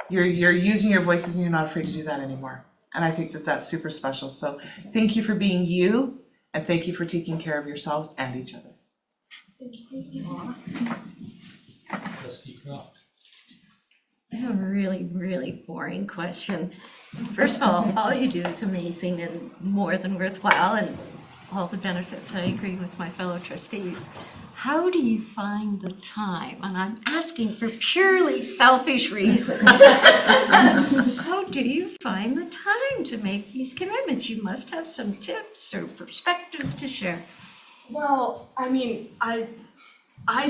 you're using your voices and you're not afraid to do that anymore. And I think that that's super special. So thank you for being you, and thank you for taking care of yourselves and each other. I have a really, really boring question. First of all you do is amazing and more than worthwhile, and all the benefits, I agree with my fellow trustees. How do you find the time? And I'm asking for purely selfish reasons. How do you find the time to make these commitments? You must have some tips or perspectives to share. Well, I mean, I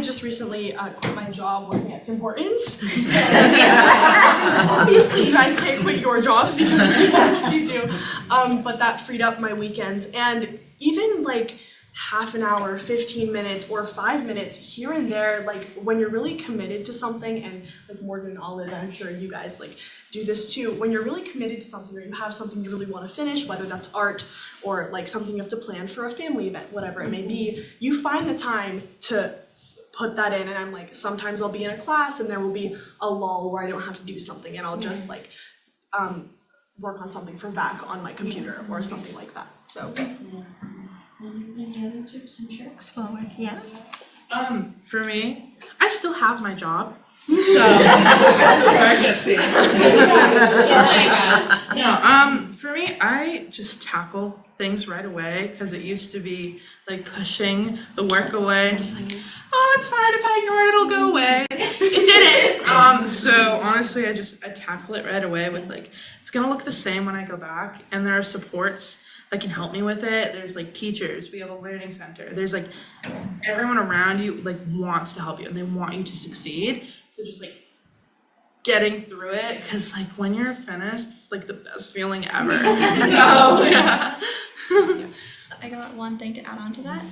just recently quit my job working at Tim Hortons. So, obviously, you guys can't quit your jobs because of what you do. But that freed up my weekends. And even like half an hour, 15 minutes, or 5 minutes here and there, like when you're really committed to something, and like Morgan and Olive, I'm sure you guys like do this too, when you're really committed to something or you have something you really want to finish, whether that's art or like something you have to plan for a family event, whatever it may be, you find the time to put that in. And I'm like, sometimes I'll be in a class and there will be a lull where I don't have to do something, and I'll just like work on something from back on my computer or something like that. So. Any other tips and tricks forward? Yeah? For me, I still have my job. For me, I just tackle things right away, because it used to be like pushing the work away. Just like, oh, it's fine if I ignore it, it'll go away. It didn't. So honestly, I tackle it right away with like, it's gonna look the same when I go back, and there are supports that can help me with it. There's like teachers, we have a learning center. There's like everyone around you like wants to help you and they want you to succeed. So just like getting through it, because like when you're finished, it's like the best feeling ever. So yeah. I got one thing to add on to that.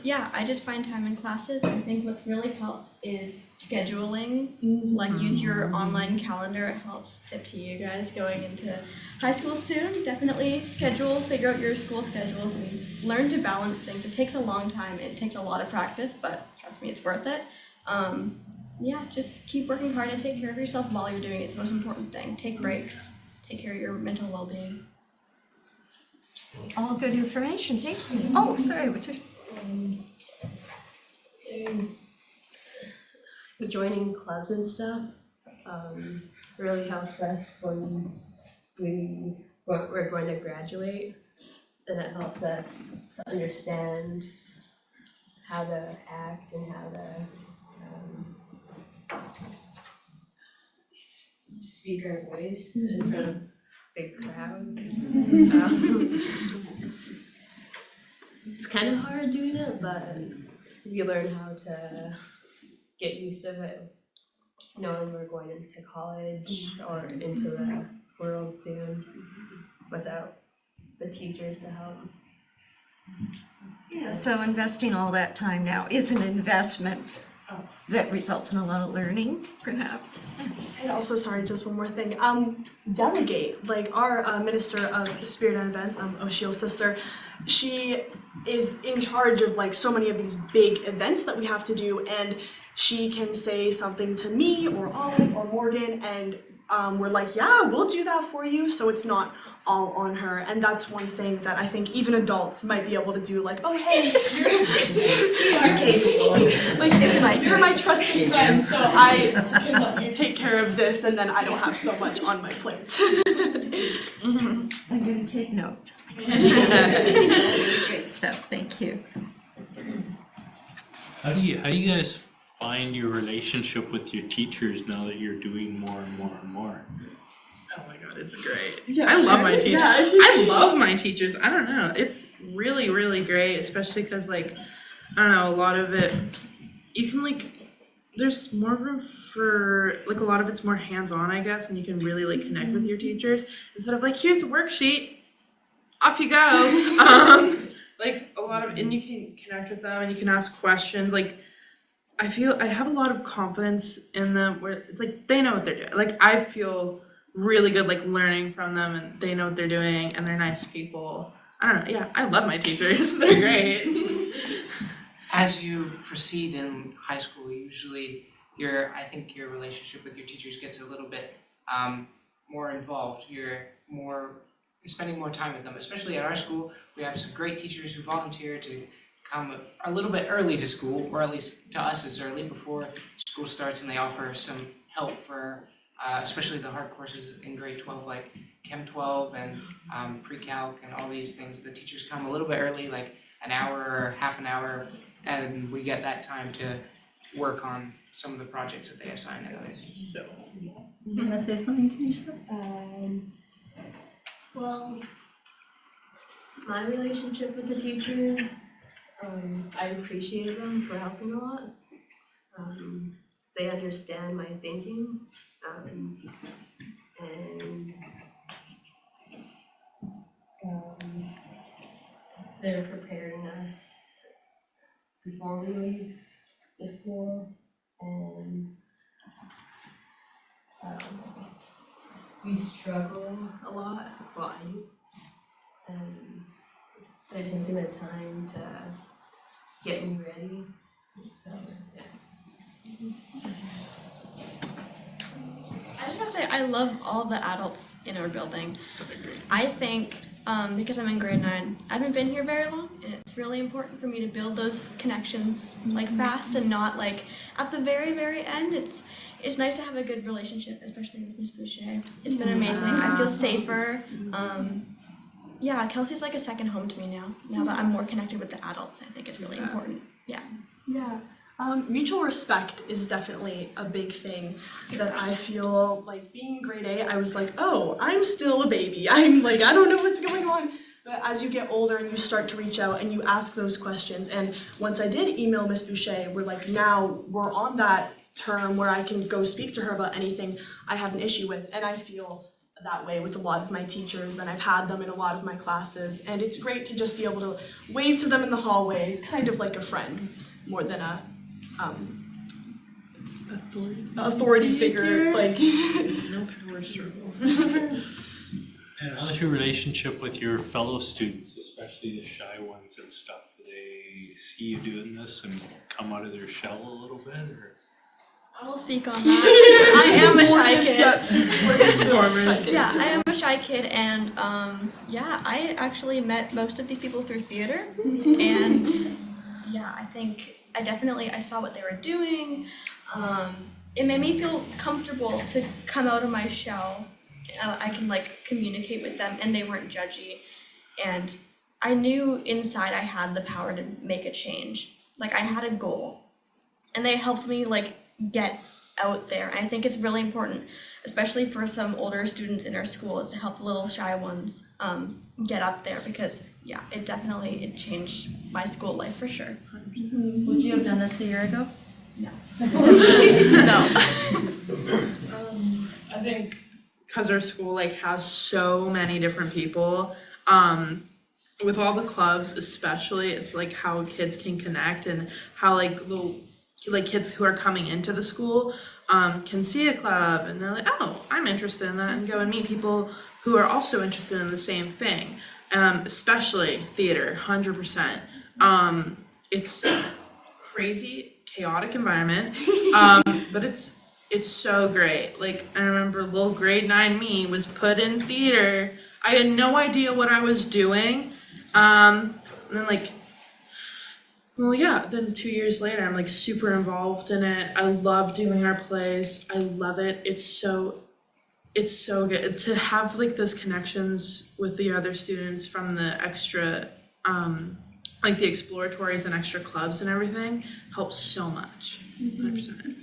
Yeah, I just find time in classes. I think what's really helped is scheduling. Like use your online calendar. It helps. Tip to you guys going into high school soon. Definitely figure out your school schedules and learn to balance things. It takes a long time. It takes a lot of practice, but trust me, it's worth it. Yeah, just keep working hard and take care of yourself while you're doing it. It's the most important thing. Take breaks. Take care of your mental well-being. All good information. Thank you. Oh, sorry. What's it? There's joining clubs and stuff. Really helps us when we're going to graduate, and it helps us understand how to act and how to speak our voice in front of big crowds. It's kind of hard doing it, but you learn how to get used to it, knowing we're going into college or into the world soon without the teachers to help. Yeah, so investing all that time now is an investment that results in a lot of learning, perhaps. And also, sorry, just one more thing. Delegate. Like our Minister of Spirit and Events, O'Sheill's sister, she is in charge of like so many of these big events that we have to do, and she can say something to me or Olive or Morgan, and we're like, yeah, we'll do that for you. So it's not all on her, and that's one thing that I think even adults might be able to do. Like, oh hey, you're capable. Like you're my trusted friend, so I can let you take care of this, and then I don't have so much on my plate. I'm going to take notes. Great stuff. Thank you. How do you guys find your relationship with your teachers now that you're doing more and more and more? Oh my god, it's great. Yeah. I love my teachers. Yeah. I love my teachers. I don't know. It's really, really great, especially because, like, I don't know, a lot of it, you can, like, there's more room for, like, a lot of it's more hands-on, I guess, and you can really, like, connect with your teachers instead of, like, here's a worksheet, off you go. Like, a lot of, and you can connect with them and you can ask questions. Like, I feel I have a lot of confidence in them where it's like they know what they're doing. Like, I feel really good, like, learning from them, and they know what they're doing, and they're nice people. I don't know. Yeah, I love my teachers. They're great. As you proceed in high school, usually I think your relationship with your teachers gets a little bit more involved. You're spending more time with them, especially at our school. We have some great teachers who volunteer to come a little bit early to school, or at least to us it's early before school starts, and they offer some help for especially the hard courses in grade 12, like Chem 12 and Pre-Calc and all these things. The teachers come a little bit early, like an hour or half an hour, and we get that time to work on some of the projects that they assign us. Do you want to say something, Tanisha? Well, my relationship with the teachers, I appreciate them for helping a lot. They understand my thinking, and they're preparing us before we leave the school, and we struggle a lot. Well, I do. And they're taking the time to get me ready. So, I just want to say I love all the adults in our building. I think because I'm in grade 9, I haven't been here very long, and it's really important for me to build those connections like fast and not like at the very, very end. It's nice to have a good relationship, especially with Miss Boucher. It's been amazing. I feel safer. Yeah, Kelsey's like a second home to me now that I'm more connected with the adults. I think it's really important. Yeah. Yeah. Mutual respect is definitely a big thing that I feel like being grade 8, I was like, oh, I'm still a baby. I'm like, I don't know what's going on. But as you get older and you start to reach out and you ask those questions, and once I did email Miss Boucher, we're like, now we're on that term where I can go speak to her about anything I have an issue with, and I feel that way with a lot of my teachers, and I've had them in a lot of my classes, and it's great to just be able to wave to them in the hallways, kind of like a friend, more than a authority figure, like No power struggle. And how's your relationship with your fellow students, especially the shy ones and stuff? Do they see you doing this and come out of their shell a little bit, or? I will speak on that. I am a shy kid. Yeah, I am a shy kid, and yeah, I actually met most of these people through theater, and yeah, I think I saw what they were doing. It made me feel comfortable to come out of my shell. I can like communicate with them, and they weren't judgy, and I knew inside I had the power to make a change. Like, I had a goal, and they helped me like get out there. And I think it's really important, especially for some older students in our school, is to help the little shy ones get up there, because yeah, it changed my school life for sure. Would you have done this a year ago? No. No. I think because our school like has so many different people, with all the clubs especially, it's like how kids can connect, and how like little kids who are coming into the school can see a club and they're like, oh, I'm interested in that, and go and meet people who are also interested in the same thing. Especially theater, 100%. It's crazy, chaotic environment, but it's so great. Like, I remember little grade 9 me was put in theater. I had no idea what I was doing. And then like, well, yeah, then 2 years later, I'm like super involved in it. I love doing our plays. I love it. It's so good to have like those connections with the other students from the extra like the exploratories and extra clubs and everything helps so much. 100%.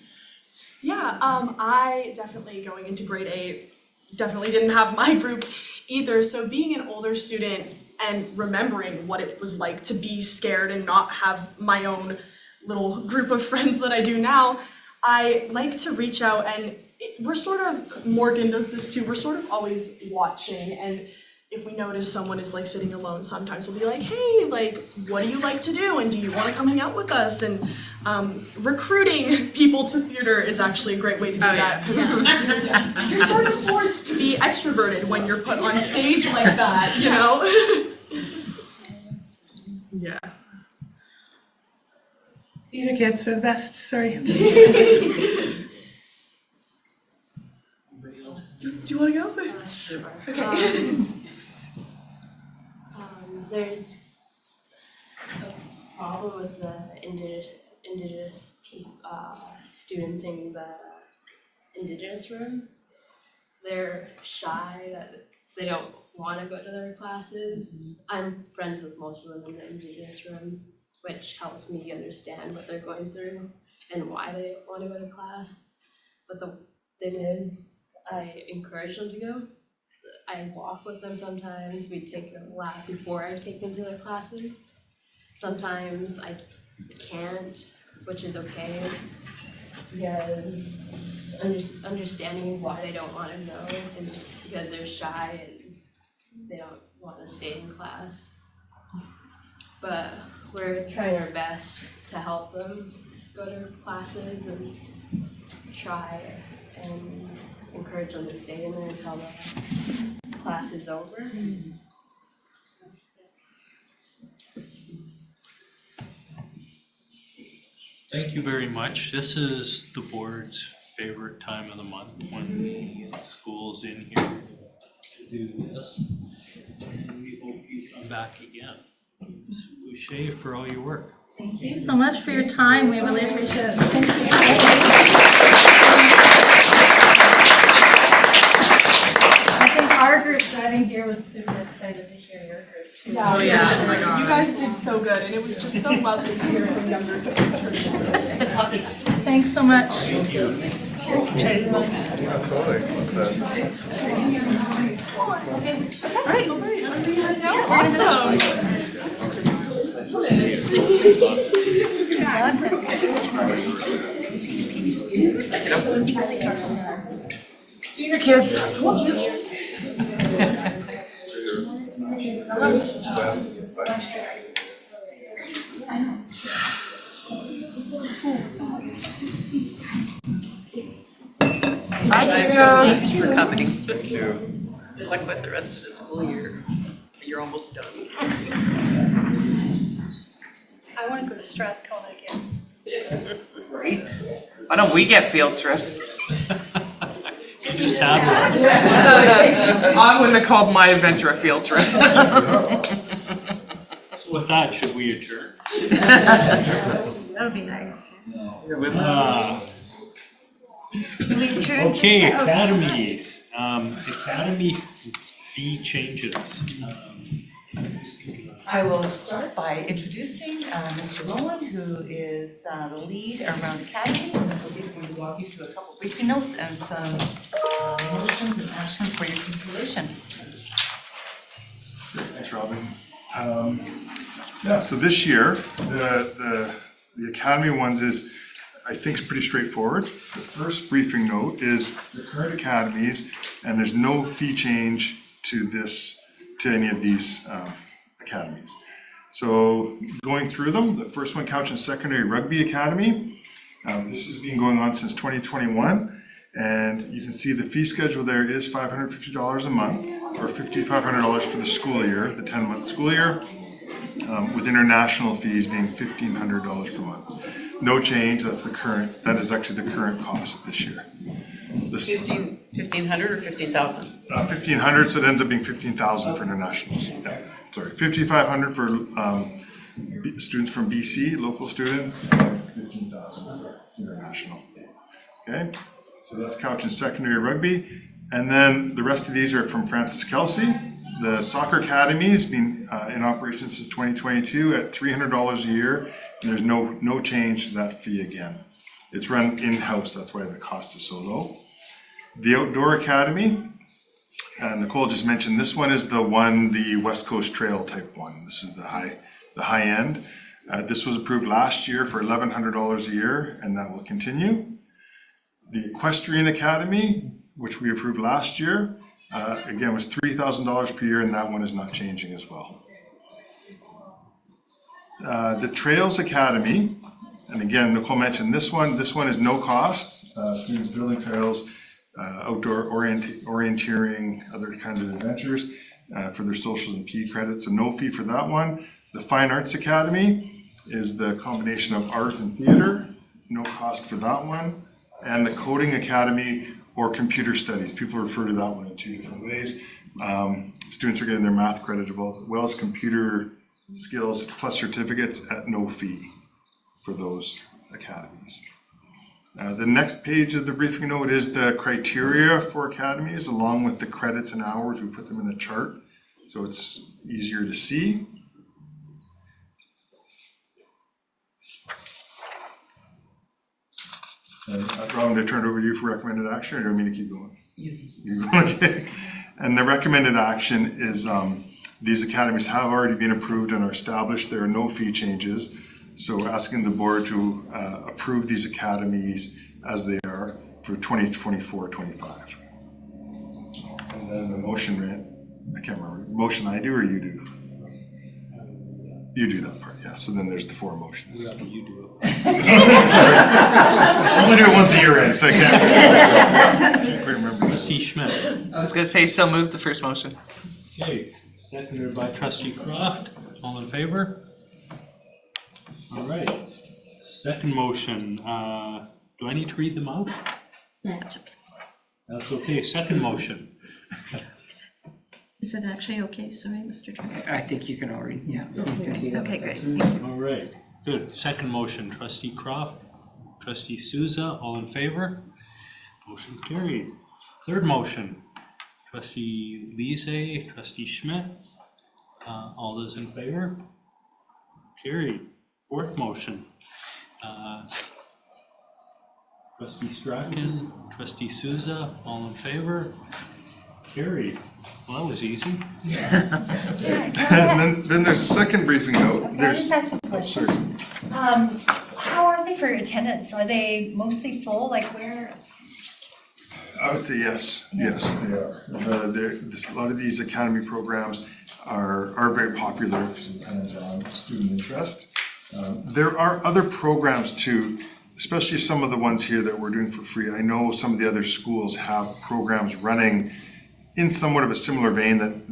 Yeah, I definitely, going into grade 8, definitely didn't have my group either. So being an older student and remembering what it was like to be scared and not have my own little group of friends that I do now, I like to reach out, and we're sort of, Morgan does this too, we're sort of always watching, and if we notice someone is like sitting alone, sometimes we'll be like, hey, like, what do you like to do? And do you want to come hang out with us? And recruiting people to theater is actually a great way to do that. Because you're sort of forced to be extroverted when you're put on stage like that, you know? Yeah. Theater kids are the best, sorry. Do you want to go? Sure. Okay. There's a problem with the indigenous students in the indigenous room. They're shy, that they don't want to go to their classes. I'm friends with most of them in the indigenous room, which helps me understand what they're going through and why they want to go to class. But the thing is, I encourage them to go. I walk with them sometimes. We take a lap before I take them to their classes. Sometimes I can't, which is okay, because understanding why they don't want to go is because they're shy and they don't want to stay in class. But we're trying our best to help them go to classes and try and encourage them to stay in there until the class is over. Thank you very much. This is the board's favorite time of the month when the school's in here to do this. And we hope you come back again. Boucher, for all your work. Thank you so much for your time. We really appreciate it. Thank you. I think our group driving here was super excited to hear your group too. Yeah, Oh, yeah. Oh my God. You guys did so good, and it was just so lovely to hear from younger kids. Thanks so much. Thank you. All right, I'll see you guys now. Awesome. Senior kids. Thank you so much for coming. Thank you. Good luck with the rest of the school year. You're almost done. I want to go to Strathcona again. Great. Why don't we get field trips? You just had one. I wouldn't have called my adventure a field trip. So with that, should we adjourn? That would be nice. We adjourn Okay, just now. academies. Academy fee changes. I will start by introducing Mr. Rowan, who is the lead around Academy. So he's going to walk you through a couple briefing notes and some motions and actions for your consideration. Thanks, Robin. Yeah, so this year, the Academy ones is, I think, is pretty straightforward. The first briefing note is the current academies, and there's no fee change to any of these academies. So going through them, the first one, Couch and Secondary Rugby Academy. This has been going on since 2021, and you can see the fee schedule there is $550 a month, or $5,500 for the school year, the 10-month school year, with international fees being $1,500 per month. No change. That is actually the current cost this year. 1,500 or 15,000? 1,500, so it ends up being 15,000 for internationals. Yeah, sorry, 5,500 for students from BC, local students, and 15,000 for international. Okay, so that's Couch and Secondary Rugby, and then the rest of these are from Francis Kelsey. The soccer academy has been in operation since 2022 at $300 a year, and there's no change to that fee again. It's run in-house, that's why the cost is so low. The outdoor academy, Nicole just mentioned, this one is the West Coast Trail type one. This is the high end. This was approved last year for $1,100 a year, and that will continue. The Equestrian Academy, which we approved last year, again was $3,000 per year, and that one is not changing as well. The Trails Academy, and again, Nicole mentioned this one. This one is no cost. Students building trails, outdoor orienteering, other kinds of adventures for their socials and PE credits, so no fee for that one. The Fine Arts Academy is the combination of art and theater, no cost for that one. And the Coding Academy or Computer Studies, people refer to that one in two different ways. Students are getting their math credit as well as computer skills plus certificates at no fee for those academies. The next page of the briefing note is the criteria for academies along with the credits and hours. We put them in a chart so it's easier to see. And Robin, to turn it over to you for recommended action, or do you want me to keep going? You go. Okay. And the recommended action is these academies have already been approved and are established. There are no fee changes. So we're asking the board to approve these academies as they are for 2024-25. And then the motion, I can't remember, motion I do or you do? You do that part, yeah. So then there's the four motions. You do it. I only do it once a year, Ed, so I can't remember. Trustee Schmidt. I was going to say, so moved the first motion. Okay, seconded by Trustee Croft. All in favor? All right. Second motion. Do I need to read them out? That's okay. That's okay. Second motion. Is it actually okay? Sorry, Mr. Chairman. I think you can already, yeah. Okay, great. Thank you. All right. Good. Second motion. Trustee Croft. Trustee Souza. All in favor? Motion carried. Third motion. Trustee Lise. Trustee Schmidt. All those in favor? Carried. Fourth motion. Trustee Strachan, Trustee Souza, all in favor? Carried. Well, that was easy. And then there's a second briefing note. Can I just ask a question? How are they for attendance? Are they mostly full? Like where? I would say yes. Yes, they are. A lot of these academy programs are very popular because it depends on student interest. There are other programs too, especially some of the ones here that we're doing for free. I know some of the other schools have programs running in somewhat of a similar vein that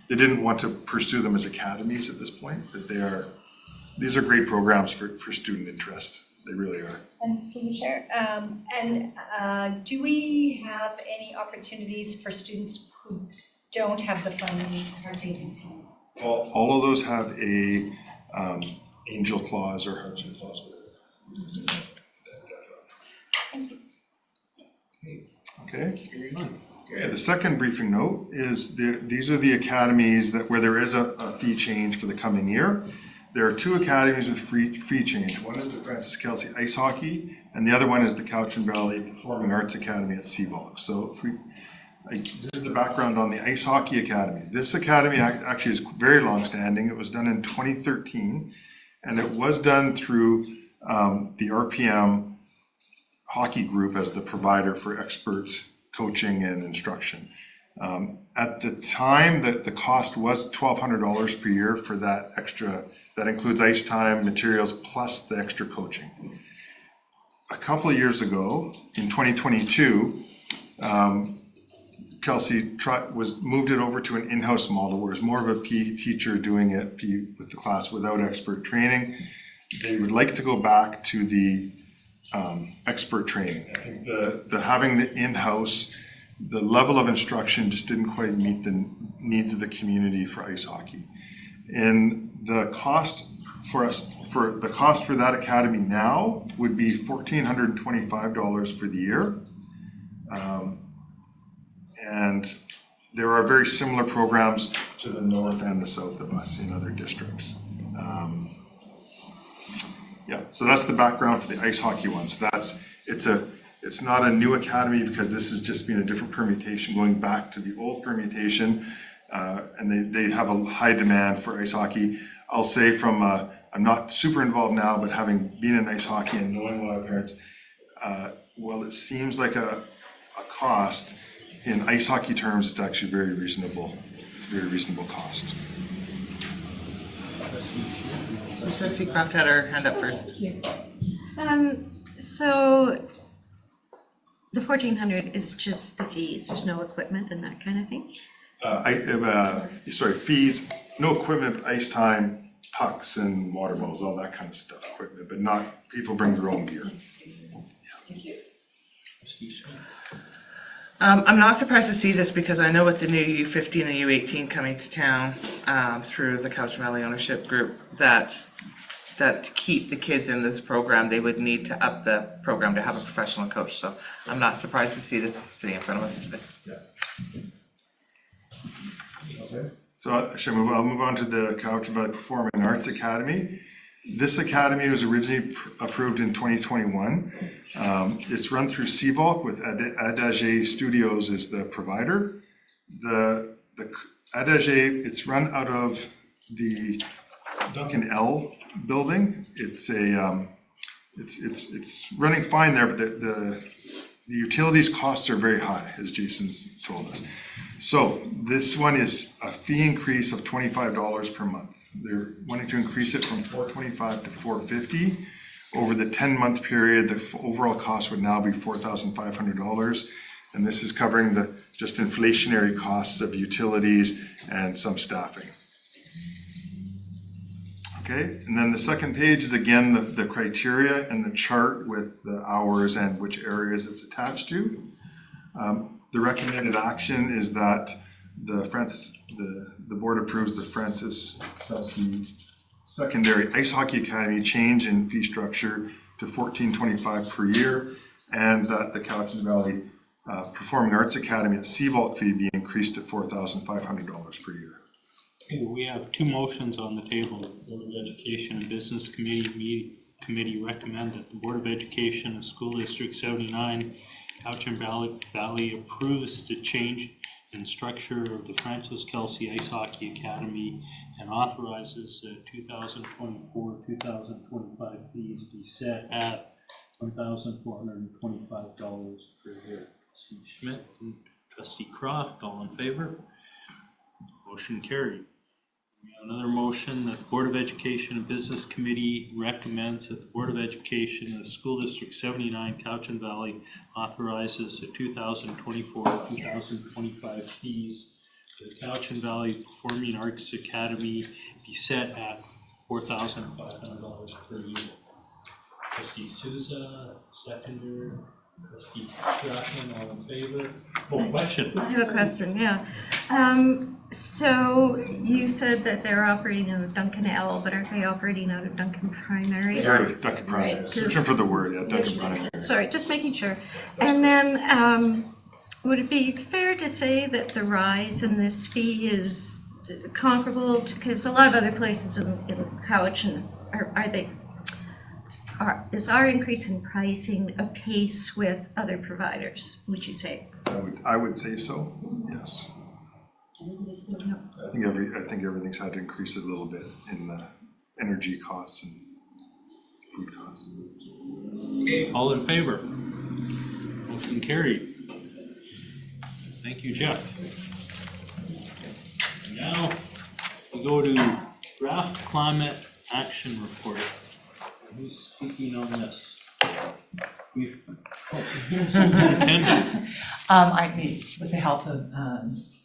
they didn't want to pursue them as academies at this point, but these are great programs for student interest. They really are. And through the chair, do we have any opportunities for students who don't have the funds to partake in some? All of those have a angel clause or hardship clause with it. Thank you. Okay. Okay. The second briefing note is these are the academies where there is a fee change for the coming year. There are two academies with fee change. One is the Francis Kelsey Ice Hockey, and the other one is the Cowichan Valley Performing Arts Academy at Seabolk. So this is the background on the Ice Hockey Academy. This academy actually is very long-standing. It was done in 2013, and it was done through the RPM hockey group as the provider for expert coaching and instruction. At the time, the cost was $1,200 per year for that extra. That includes ice time, materials, plus the extra coaching. A couple of years ago, in 2022, Kelsey moved it over to an in-house model where it's more of a PE teacher doing it with the class without expert training. They would like to go back to the expert training. I think having the in-house, the level of instruction just didn't quite meet the needs of the community for ice hockey. And the cost for that academy now would be $1,425 for the year. And there are very similar programs to the north and the south of us in other districts. Yeah, so that's the background for the ice hockey one. So it's not a new academy because this has just been a different permutation going back to the old permutation, and they have a high demand for ice hockey. I'll say I'm not super involved now, but having been in ice hockey and knowing a lot of parents, well, it seems like a cost. In ice hockey terms, it's actually very reasonable. It's a very reasonable cost. Trustee Croft had her hand up first. So the 1,400 is just the fees. There's no equipment and that kind of thing. Fees, no equipment, ice time, pucks and water bottles, all that kind of stuff, equipment, but not, people bring their own gear. Yeah. I'm not surprised to see this because I know with the new U15 and U18 coming to town through the Cowichan Valley Ownership Group that to keep the kids in this program, they would need to up the program to have a professional coach. So I'm not surprised to see this sitting in front of us today. Yeah. Okay. So I'll move on to the Cowichan Valley Performing Arts Academy. This academy was originally approved in 2021. It's run through CVOLC with Adage Studios as the provider. The Adage, it's run out of the Duncan L building. It's running fine there, but the utilities costs are very high, as Jason's told us. So this one is a fee increase of $25 per month. They're wanting to increase it from $425 to $450. Over the 10-month period, the overall cost would now be $4,500. And this is covering the just inflationary costs of utilities and some staffing. Okay, and then the second page is again the criteria and the chart with the hours and which areas it's attached to. The recommended action is that the board approves the Francis Kelsey Secondary Ice Hockey Academy change in fee structure to $1,425 per year, and that the Cowichan Valley Performing Arts Academy at CVOLC fee be increased to $4,500 per year. Okay, we have two motions on the table. The Board of Education and Business Committee recommend that the Board of Education of School District 79 Cowichan Valley approves the change in structure of the Francis Kelsey Ice Hockey Academy and authorizes the 2024-2025 fees be set at $1,425 per year. Trustee Schmidt and Trustee Croft, all in favor? Motion carried. We have another motion that the Board of Education and Business Committee recommends that the Board of Education of School District 79 Cowichan Valley authorizes the 2024-2025 fees for the Cowichan Valley Performing Arts Academy be set at $4,500 per year. Trustee Souza, seconder. Trustee Jackman, all in favor? Oh, question. I have a question, yeah. So you said that they're operating out of Duncan L, but aren't they operating out of Duncan Primary? Sorry, Duncan Primary. Right, searching for the word, yeah, Duncan Primary. Sorry, just making sure. And then would it be fair to say that the rise in this fee is comparable, because a lot of other places in Cowichan, is our increase in pricing a pace with other providers, would you say? I would say so, yes. I think everything's had to increase a little bit in the energy costs and food costs. Okay, all in favor? Motion carried. Thank you, Jeff. Now we go to draft climate action report. Who's speaking on this? With the help of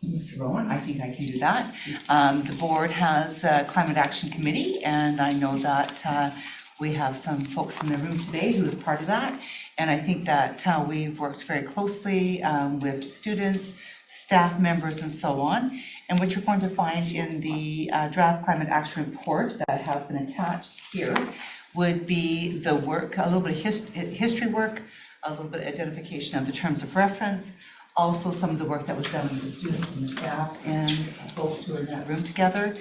Mr. Rowan, I think I can do that. The board has a climate action committee, and I know that we have some folks in the room today who is part of that. And I think that we've worked very closely with students, staff members, and so on. And what you're going to find in the draft climate action report that has been attached here would be the work, a little bit of history work, a little bit of identification of the terms of reference, also some of the work that was done with the students and the staff and folks who are in that room together.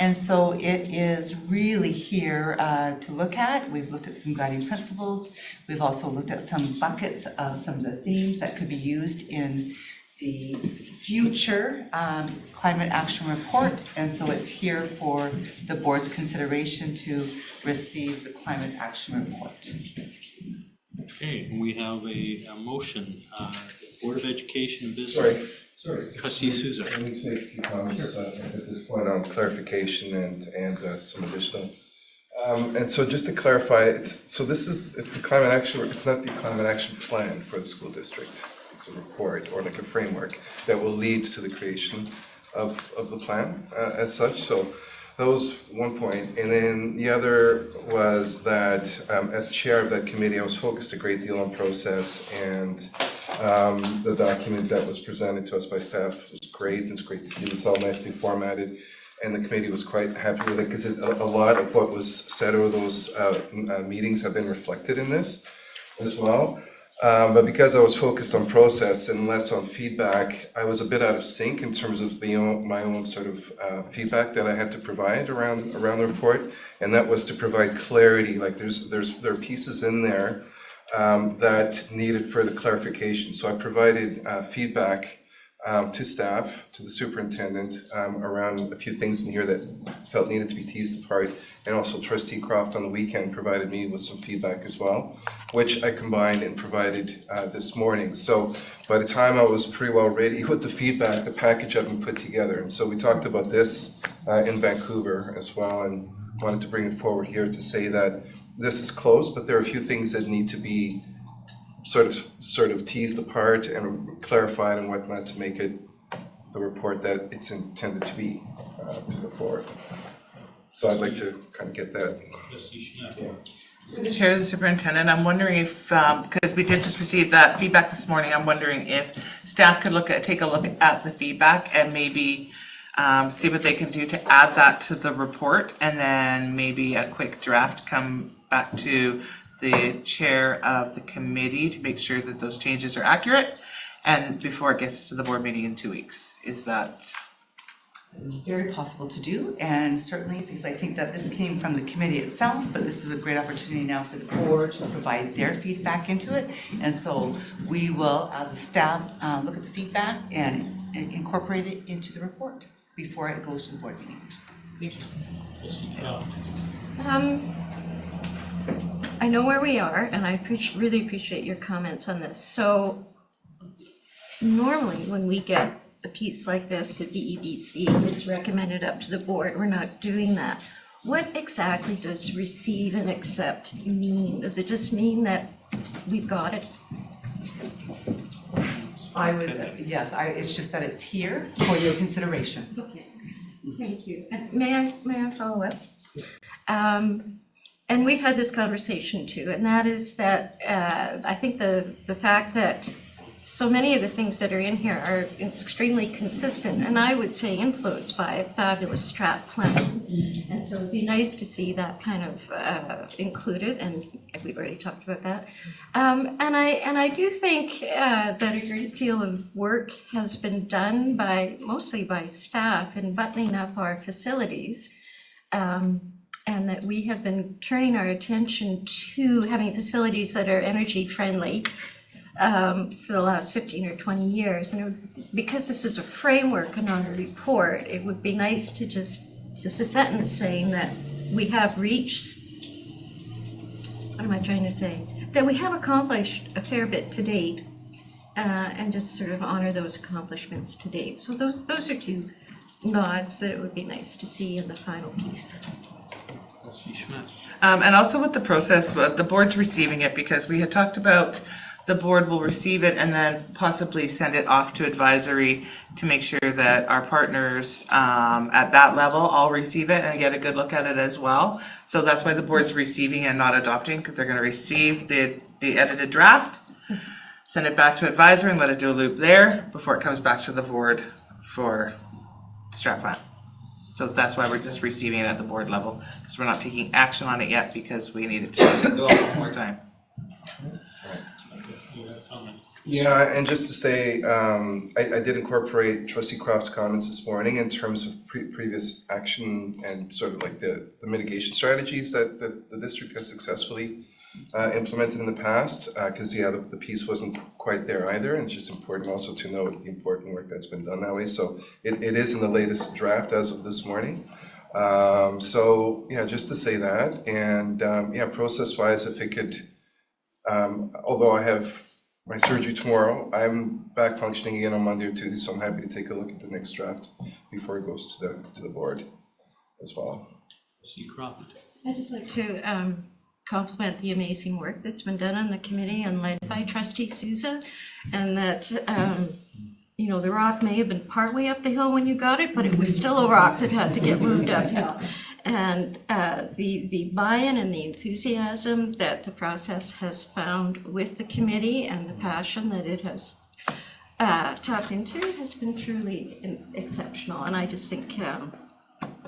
And so it is really here to look at. We've looked at some guiding principles. We've also looked at some buckets of some of the themes that could be used in the future climate action report. And so it's here for the board's consideration to receive the climate action report. Okay, we have a motion. Board of Education and Business. Sorry. Trustee Souza. Let me make a few comments at this point on clarification and some additional. And so just to clarify, it's the climate action. It's not the climate action plan for the school district. It's a report or like a framework that will lead to the creation of the plan as such. So that was one point. And then the other was that as chair of that committee, I was focused a great deal on process, and the document that was presented to us by staff was great. It's great to see this all nicely formatted. And the committee was quite happy with it because a lot of what was said over those meetings have been reflected in this as well. But because I was focused on process and less on feedback, I was a bit out of sync in terms of my own sort of feedback that I had to provide around the report, and that was to provide clarity. Like there are pieces in there that needed further clarification. So I provided feedback to staff, to the superintendent, around a few things in here that felt needed to be teased apart, and also Trustee Croft on the weekend provided me with some feedback as well, which I combined and provided this morning. So by the time I was pretty well ready with the feedback, the package had been put together. And so we talked about this in Vancouver as well, and wanted to bring it forward here to say that this is close, but there are a few things that need to be sort of teased apart and clarified and whatnot to make it the report that it's intended to be to go forward. So I'd like to kind of get that. Through the chair of the superintendent, I'm wondering if, because we did just receive that feedback this morning, I'm wondering if staff could take a look at the feedback and maybe see what they can do to add that to the report, and then maybe a quick draft come back to the chair of the committee to make sure that those changes are accurate, and before it gets to the board meeting in 2 weeks. Is that? It's very possible to do, and certainly because I think that this came from the committee itself, but this is a great opportunity now for the board to provide their feedback into it. And so we will, as a staff, look at the feedback and incorporate it into the report before it goes to the board meeting. I know where we are, and I really appreciate your comments on this. So normally when we get a piece like this at BEBC, it's recommended up to the board. We're not doing that. What exactly does receive and accept mean? Does it just mean that we've got it? I would, yes, it's just that it's here for your consideration. Okay, thank you. And may I follow up? And we've had this conversation too, and that is that I think the fact that so many of the things that are in here are extremely consistent, and I would say influenced by a fabulous strat plan. And so it'd be nice to see that kind of included, and we've already talked about that. And I do think that a great deal of work has been done mostly by staff in buttoning up our facilities. And that we have been turning our attention to having facilities that are energy friendly for the last 15 or 20 years. And because this is a framework and not a report, it would be nice to just a sentence saying that we have reached, what am I trying to say? That we have accomplished a fair bit to date, and just sort of honor those accomplishments to date. So those are two nods that it would be nice to see in the final piece. And also with the process, the board's receiving it, because we had talked about the board will receive it and then possibly send it off to advisory to make sure that our partners at that level all receive it and get a good look at it as well. So that's why the board's receiving and not adopting, because they're going to receive the edited draft, send it back to advisory and let it do a loop there before it comes back to the board for strat plan. So that's why we're just receiving it at the board level, because we're not taking action on it yet because we need it to go one more time. Yeah, and just to say, I did incorporate Trustee Croft's comments this morning in terms of previous action and sort of like the mitigation strategies that the district has successfully implemented in the past, because yeah, the piece wasn't quite there either, and it's just important also to note the important work that's been done that way. So it is in the latest draft as of this morning. So yeah, just to say that, and yeah, process-wise, if it could, although I have my surgery tomorrow, I'm back functioning again on Monday or Tuesday, so I'm happy to take a look at the next draft before it goes to the board as well. Trustee Crawford. I'd just like to compliment the amazing work that's been done on the committee and led by Trustee Souza, and that you know, the rock may have been partway up the hill when you got it, but it was still a rock that had to get moved uphill. And the buy-in and the enthusiasm that the process has found with the committee and the passion that it has tapped into has been truly exceptional. And I just think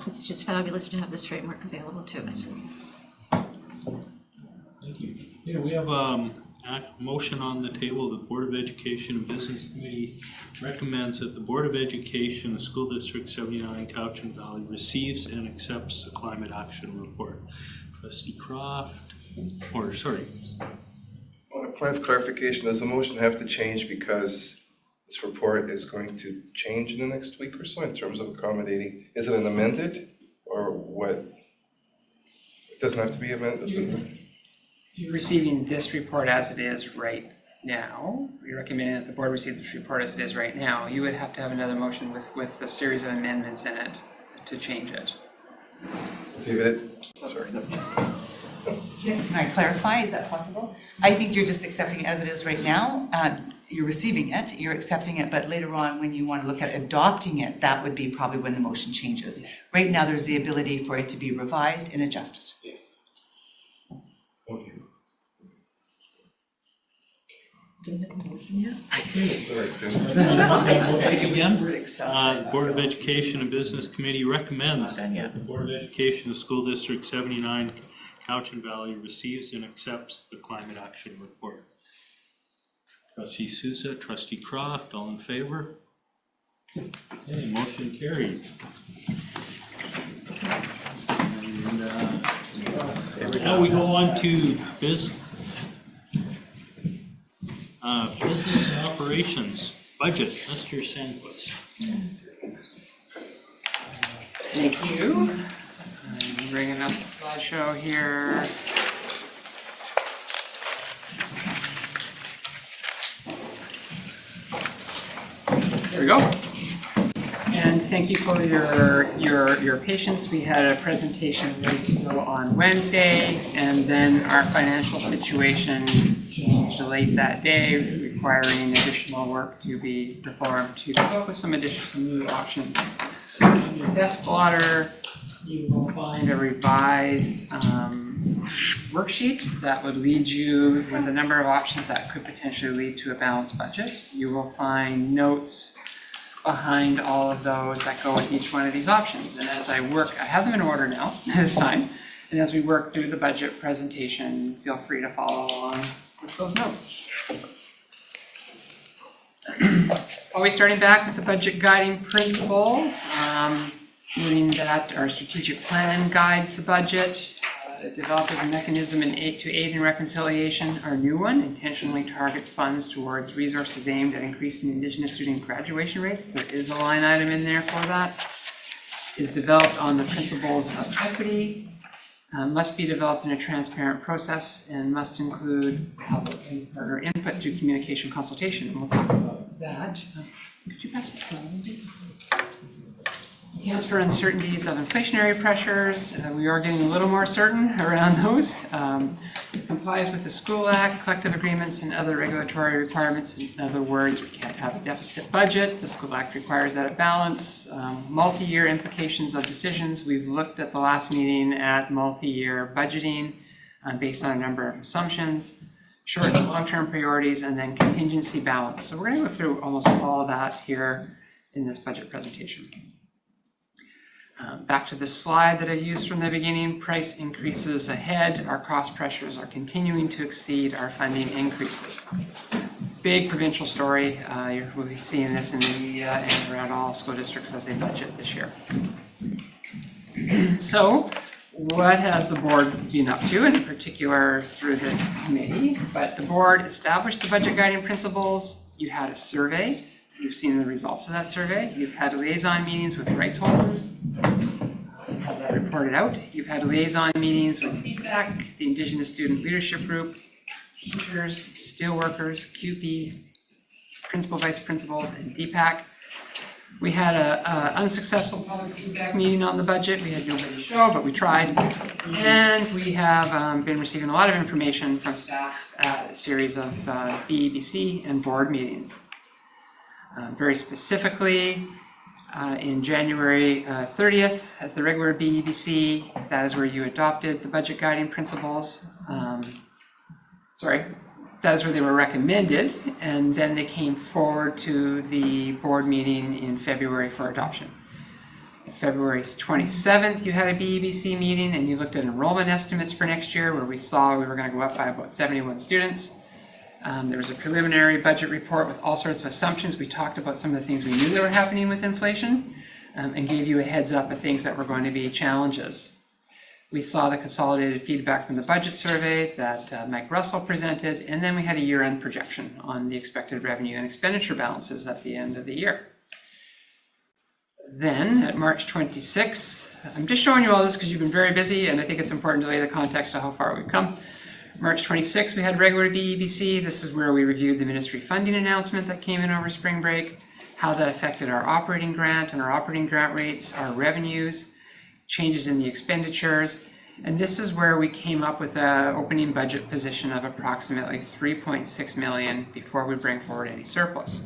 it's just fabulous to have this framework available to us. Thank you. Yeah, we have a motion on the table. The Board of Education and Business Committee recommends that the Board of Education, the School District 79 Cowichan Valley, receives and accepts the Climate Action Report. Trustee Croft, or sorry. Well, a point of clarification, does the motion have to change because this report is going to change in the next week or so in terms of accommodating? Is it an amended or what? It doesn't have to be amended? You're receiving this report as it is right now. You're recommending that the board receive this report as it is right now. You would have to have another motion with a series of amendments in it to change it. Sorry. Can I clarify? Is that possible? I think you're just accepting it as it is right now. You're receiving it, you're accepting it, but later on when you want to look at adopting it, that would be probably when the motion changes. Right now there's the ability for it to be revised and adjusted. Yes. Okay. Okay. Sorry, again, Board of Education and Business Committee recommends that the Board of Education of School District 79 Cowichan Valley receives and accepts the Climate Action Report. Trustee Souza, Trustee Croft, all in favor? Okay, motion carried. And now we go on to business and operations budget. Mr. Sandquist. Thank you. I'm bringing up the slideshow here. There we go. And thank you for your patience. We had a presentation ready to go on Wednesday, and then our financial situation changed late that day, requiring additional work to be performed to come up with some additional new options. On your desk blotter, you will find a revised worksheet that would lead you with a number of options that could potentially lead to a balanced budget. You will find notes behind all of those that go with each one of these options. And as I work, I have them in order now this time, and as we work through the budget presentation, feel free to follow along with those notes. Always starting back with the budget guiding principles, noting that our strategic plan guides the budget. Developing a mechanism to aid in reconciliation, our new one intentionally targets funds towards resources aimed at increasing Indigenous student graduation rates. There is a line item in there for that. Is developed on the principles of equity, must be developed in a transparent process, and must include public and partner input through communication consultation. And we'll talk about that. Could you pass that down, please? Accounts for uncertainties of inflationary pressures. We are getting a little more certain around those. Complies with the School Act, collective agreements, and other regulatory requirements. In other words, we can't have a deficit budget. The School Act requires that it balance. Multi-year implications of decisions. We've looked at the last meeting at multi-year budgeting based on a number of assumptions. Short and long-term priorities, and then contingency balance. So we're going to go through almost all of that here in this budget presentation. Back to the slide that I used from the beginning, price increases ahead. Our cost pressures are continuing to exceed our funding increases. big provincial story. We'll be seeing this in the media and around all school districts as they budget this year. So, what has the board been up to, in particular through this committee? But the board established the budget guiding principles. You had a survey. You've seen the results of that survey. You've had liaison meetings with rights holders. You've had that reported out. You've had liaison meetings with PSAC, the Indigenous Student Leadership Group, teachers, steelworkers, QP, principal, vice principals, and DPAC. We had an unsuccessful public feedback meeting on the budget. We had nobody show, but we tried. And we have been receiving a lot of information from staff at a series of BEBC and board meetings. Very specifically, in January 30th at the regular BEBC, that is where you adopted the budget guiding principles. That is where they were recommended, and then they came forward to the board meeting in February for adoption. February 27th, you had a BEBC meeting, and you looked at enrollment estimates for next year, where we saw we were going to go up by about 71 students. There was a preliminary budget report with all sorts of assumptions. We talked about some of the things we knew that were happening with inflation, and gave you a heads up of things that were going to be challenges. We saw the consolidated feedback from the budget survey that Mike Russell presented, and then we had a year-end projection on the expected revenue and expenditure balances at the end of the year. Then, at March 26th, I'm just showing you all this because you've been very busy, and I think it's important to lay the context of how far we've come. March 26th, we had regular BEBC. This is where we reviewed the ministry funding announcement that came in over spring break, how that affected our operating grant and our operating grant rates, our revenues, changes in the expenditures, and this is where we came up with an opening budget position of approximately $3.6 million before we bring forward any surplus.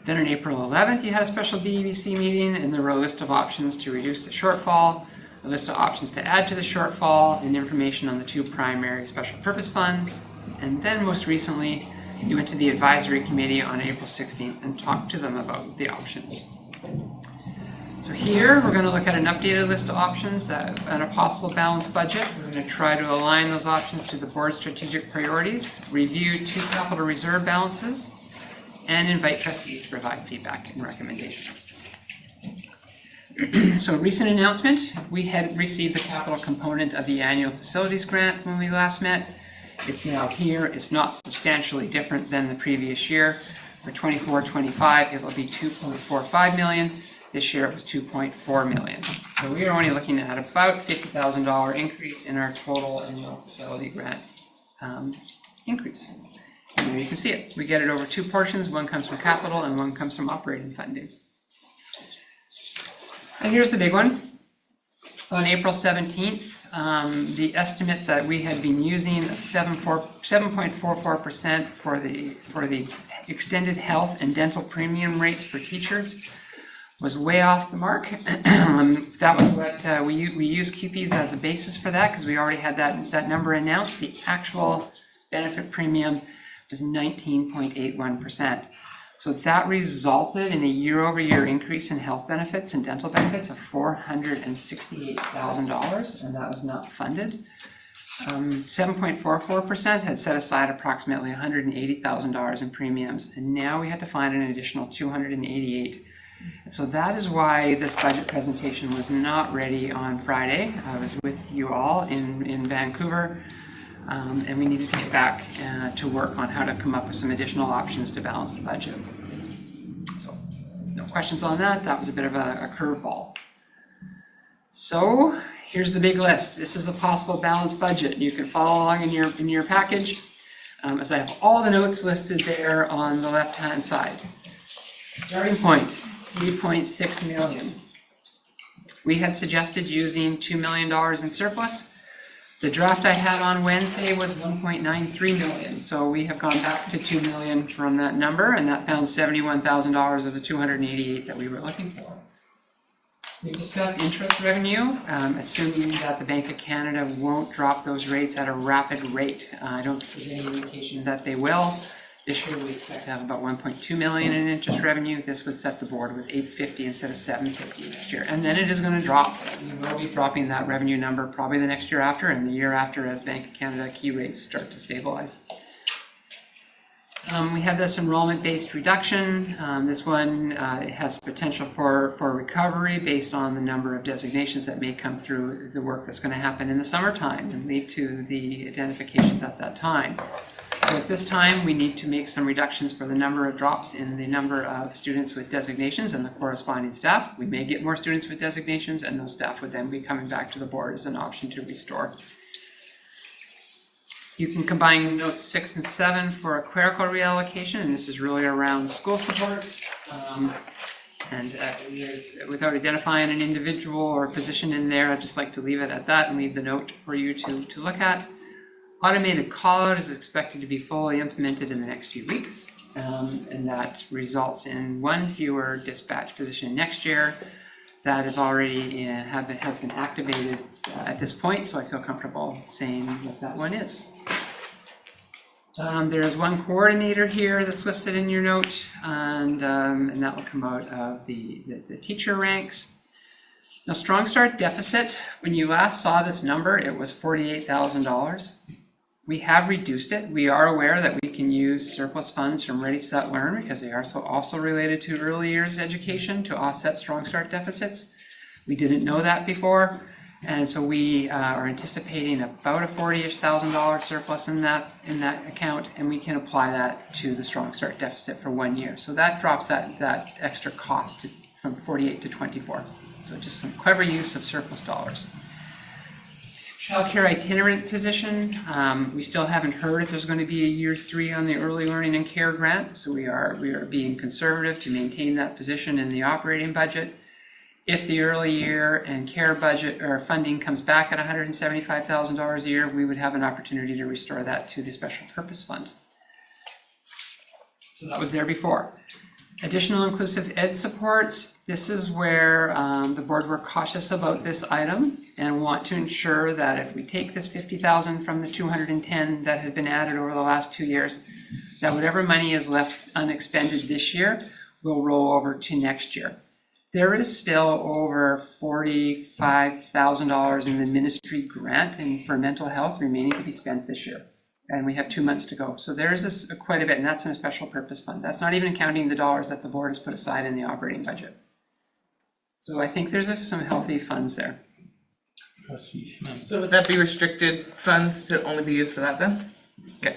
Then on April 11th, you had a special BEBC meeting, and there were a list of options to reduce the shortfall, a list of options to add to the shortfall, and information on the two primary special purpose funds. And then most recently, you went to the advisory committee on April 16th and talked to them about the options. So here, we're going to look at an updated list of options and a possible balanced budget. We're going to try to align those options to the board's strategic priorities, review two capital reserve balances, and invite trustees to provide feedback and recommendations. So, recent announcement, we had received the capital component of the annual facilities grant when we last met. It's now here. It's not substantially different than the previous year. For 24-25, it will be $2.45 million. This year it was $2.4 million. So we are only looking at about $50,000 increase in our total annual facility grant increase. And there you can see it. We get it over two portions. One comes from capital and one comes from operating funding. And here's the big one. On April 17th, the estimate that we had been using of 7.44% for the extended health and dental premium rates for teachers was way off the mark. That was what we used QPs as a basis for that because we already had that number announced. The actual benefit premium was 19.81%. So that resulted in a year-over-year increase in health benefits and dental benefits of $468,000, and that was not funded. 7.44% had set aside approximately $180,000 in premiums, and now we had to find an additional $288,000. So that is why this budget presentation was not ready on Friday. I was with you all in Vancouver, and we needed to get back to work on how to come up with some additional options to balance the budget. So no questions on that. That was a bit of a curveball. So here's the big list. This is a possible balanced budget. You can follow along in your package, as I have all the notes listed there on the left-hand side. Starting point. $3.6 million. We had suggested using $2 million in surplus. The draft I had on Wednesday was $1.93 million, so we have gone back to $2 million from that number, and that found $71,000 of the $288 that we were looking for. We discussed interest revenue, assuming that the Bank of Canada won't drop those rates at a rapid rate. I don't think there's any indication that they will. This year we expect to have about $1.2 million in interest revenue. This would set the board with $850 instead of $750 next year. And then it is going to drop. We will be dropping that revenue number probably the next year after and the year after as Bank of Canada key rates start to stabilize. We have this enrollment-based reduction. This one has potential for recovery based on the number of designations that may come through the work that's going to happen in the summertime and lead to the identifications at that time. So at this time, we need to make some reductions for the number of drops in the number of students with designations and the corresponding staff. We may get more students with designations, and those staff would then be coming back to the board as an option to restore. You can combine notes 6 and 7 for a clerical reallocation, and this is really around school supports. Without identifying an individual or position in there, I'd just like to leave it at that and leave the note for you to look at. Automated call-out is expected to be fully implemented in the next few weeks, and that results in 1 fewer dispatch position next year. That is already has been activated at this point, so I feel comfortable saying what that one is. There is 1 coordinator here that's listed in your note, and that will come out of the teacher ranks. Now, Strong Start deficit, when you last saw this number, it was $48,000. We have reduced it. We are aware that we can use surplus funds from Ready, Set, Learn because they are also related to early years education to offset Strong Start deficits. We didn't know that before, and so we are anticipating about a $40,000 surplus in that account, and we can apply that to the Strong Start deficit for 1 year. So that drops that extra cost from 48 to 24. So just some clever use of surplus dollars. Childcare itinerant position, we still haven't heard if there's going to be a year 3 on the early learning and care grant, so we are being conservative to maintain that position in the operating budget. If the early year and care budget or funding comes back at $175,000 a year, we would have an opportunity to restore that to the special purpose fund. So that was there before. Additional inclusive ed supports. This is where the board were cautious about this item and want to ensure that if we take this $50,000 from the $210 that had been added over the last 2 years, that whatever money is left unexpended this year will roll over to next year. There is still over $45,000 in the ministry grant and for mental health remaining to be spent this year. And we have 2 months to go. So there is quite a bit, and that's in a special purpose fund. That's not even counting the dollars that the board has put aside in the operating budget. So I think there's some healthy funds there. So would that be restricted funds to only be used for that then? Okay.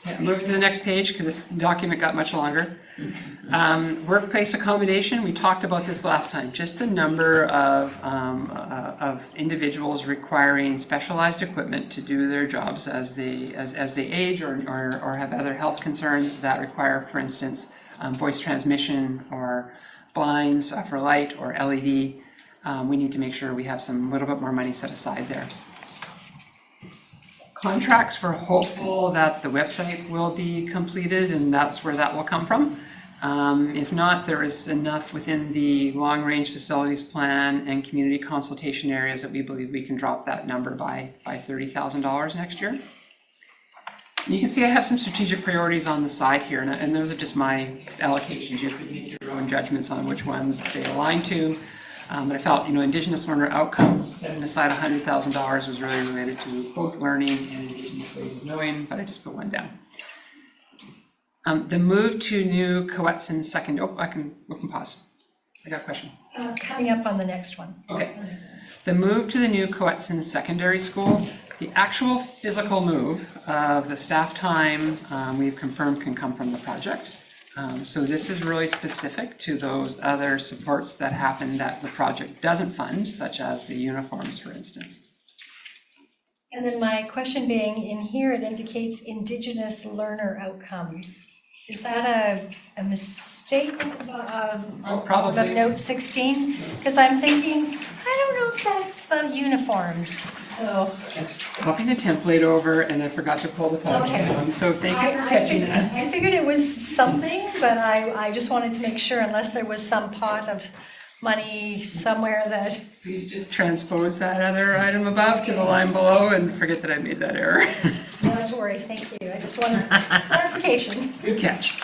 Yeah, moving to the next page because this document got much longer. Workplace accommodation, we talked about this last time. Just the number of individuals requiring specialized equipment to do their jobs as they age or have other health concerns that require, for instance, voice transmission or blinds for light or LED. We need to make sure we have a little bit more money set aside there. Contracts, we're hopeful that the website will be completed, and that's where that will come from. If not, there is enough within the long-range facilities plan and community consultation areas that we believe we can drop that number by $30,000 next year. And you can see I have some strategic priorities on the side here, and those are just my allocations. You can make your own judgments on which ones they align to. But I felt, Indigenous learner outcomes, setting aside $100,000 was really related to both learning and Indigenous ways of knowing, but I just put one down. The move to new Coetzin second, we can pause. I got a question. Coming up on the next one. Okay. The move to the new Coetzin Secondary School, the actual physical move of the staff time we've confirmed can come from the project. So this is really specific to those other supports that happen that the project doesn't fund, such as the uniforms, for instance. And then my question being, in here it indicates Indigenous learner outcomes. Is that a mistake Probably. of note 16? Because I'm thinking, I don't know if that's about uniforms. So Just copying the template over, and I forgot to pull the tab down. So thank you for catching that. I figured it was something, but I just wanted to make sure, unless there was some pot of money somewhere that... Please just transpose that other item above to the line below and forget that I made that error. Not to worry, thank you. I just wanted clarification. Good catch.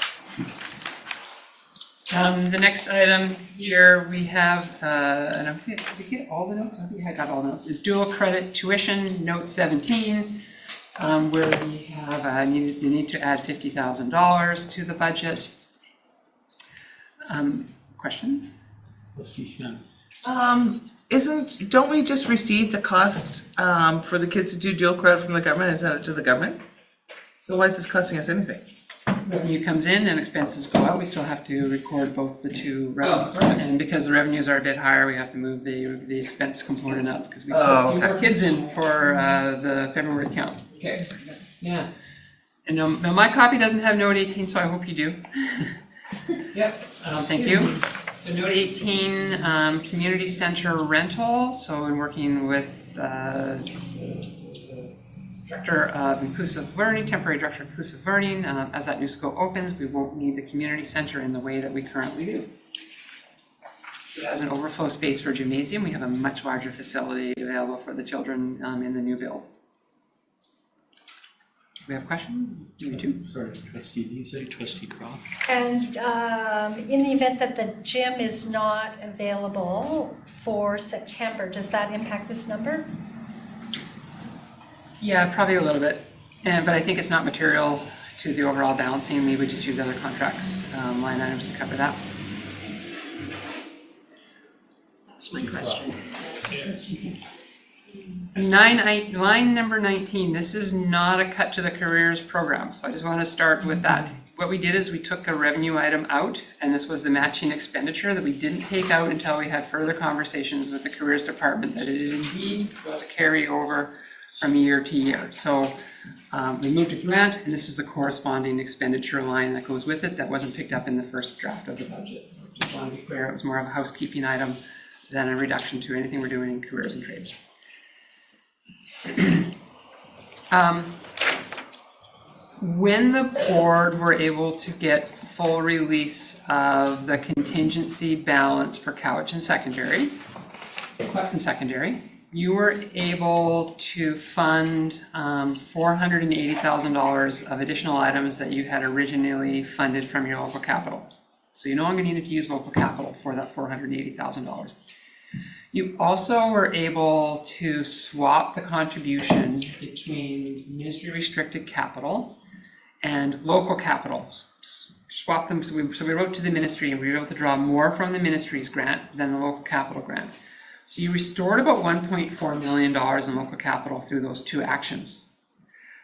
The next item here we have, and did you get all the notes? I think I got all the notes. Is dual credit tuition, note 17. where we have the need to add $50,000 to the budget. Question? Don't we just receive the cost for the kids to do dual credit from the government and send it to the government? So why is this costing us anything? Revenue comes in and expenses go out. We still have to record both the two revenue sources. And because the revenues are a bit higher, we have to move the expense component up because we put more kids in for the February count. Okay. Yeah. And now my copy doesn't have note 18, so I hope you do. Yep. Thank you. So note 18, community center rental. So in working with Director of Inclusive Learning, Temporary Director of Inclusive Learning, as that new scope opens, we won't need the community center in the way that we currently do. So as an overflow space for gymnasium, we have a much larger facility available for the children in the new build. We have a question? Do we do? Sorry, Trustee Lise, Trustee Croft. And in the event that the gym is not available for September, does that impact this number? Yeah, probably a little bit. But I think it's not material to the overall balancing. We would just use other contracts line items to cover that. That's my question. Line number 19, this is not a cut to the careers program, so I just want to start with that. What we did is we took a revenue item out, and this was the matching expenditure that we didn't take out until we had further conversations with the careers department that it indeed was a carryover from year to year. So we moved a grant, and this is the corresponding expenditure line that goes with it that wasn't picked up in the first draft of the budget. So just want to be clear, it was more of a housekeeping item than a reduction to anything we're doing in careers and trades. When the board were able to get full release of the contingency balance for Cowichan Secondary, Clarkson Secondary, you were able to fund $480,000 of additional items that you had originally funded from your local capital. So you no longer needed to use local capital for that $480,000. You also were able to swap the contribution between ministry restricted capital and local capital. Swap them, so we wrote to the ministry and we were able to draw more from the ministry's grant than the local capital grant. So you restored about $1.4 million in local capital through those two actions.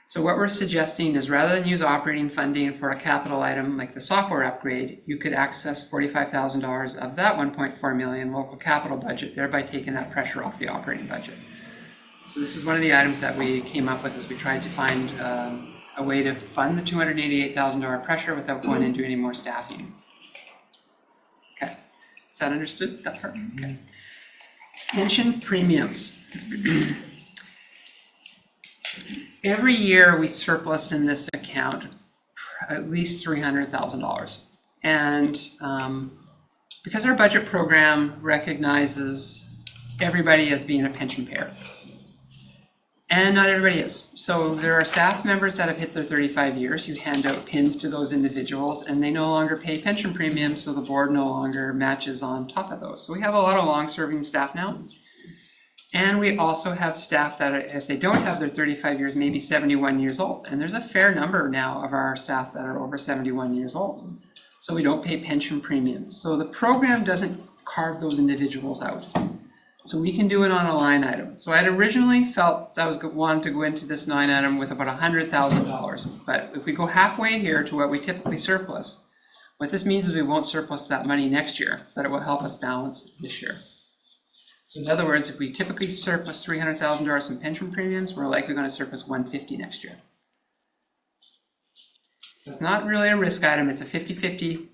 So what we're suggesting is rather than use operating funding for a capital item like the software upgrade, you could access $45,000 of that $1.4 million local capital budget, thereby taking that pressure off the operating budget. So this is one of the items that we came up with as we tried to find a way to fund the $288,000 pressure without going into any more staffing. Okay, is that understood, that part? Okay. Pension premiums. Every year we surplus in this account at least $300,000. And because our budget program recognizes everybody as being a pension payer, and not everybody is. So there are staff members that have hit their 35 years. You hand out pins to those individuals and they no longer pay pension premiums, so the board no longer matches on top of those. So we have a lot of long-serving staff now. And we also have staff that, if they don't have their 35 years, maybe 71 years old. And there's a fair number now of our staff that are over 71 years old. So we don't pay pension premiums. So the program doesn't carve those individuals out. So we can do it on a line item. So I had originally felt that I wanted to go into this line item with about $100,000. But if we go halfway here to what we typically surplus, what this means is we won't surplus that money next year, but it will help us balance this year. So in other words, if we typically surplus $300,000 in pension premiums, we're likely going to surplus $150,000 next year. So it's not really a risk item, it's a 50-50,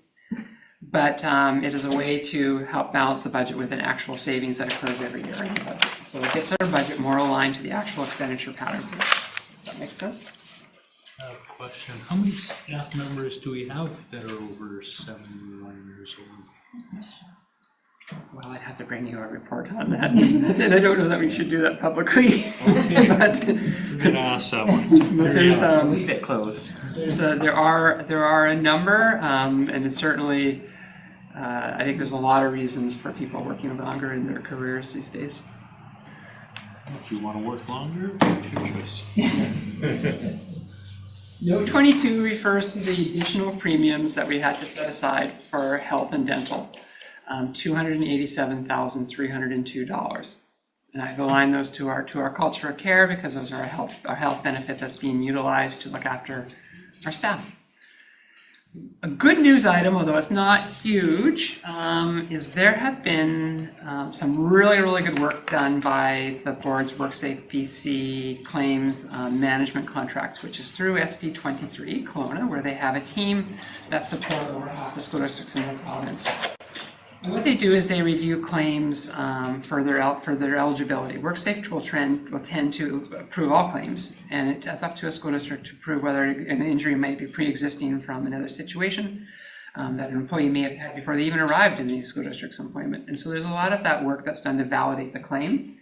but it is a way to help balance the budget with an actual savings that occurs every year in the budget. So it gets our budget more aligned to the actual expenditure pattern. Does that make sense? Question, how many staff members do we have that are over 71 years old? Well, I'd have to bring you a report on that, and I don't know that we should do that publicly. Okay. But we're going to ask that one. But there's leave it closed. There are a number, and it's certainly I think there's a lot of reasons for people working longer in their careers these days. If you want to work longer, it's your choice. Note 22 refers to the additional premiums that we had to set aside for health and dental, $287,302. And I've aligned those to our culture of care because those are our health benefit that's being utilized to look after our staff. A good news item, although it's not huge, is there have been some really good work done by the board's WorkSafe BC claims management contract, which is through SD23 Kelowna, where they have a team that supports over half the school districts in the province. And what they do is they review claims for their eligibility. WorkSafe will tend to approve all claims, and it's up to a school district to prove whether an injury might be pre-existing from another situation that an employee may have had before they even arrived in the school district's employment. And so there's a lot of that work that's done to validate the claim.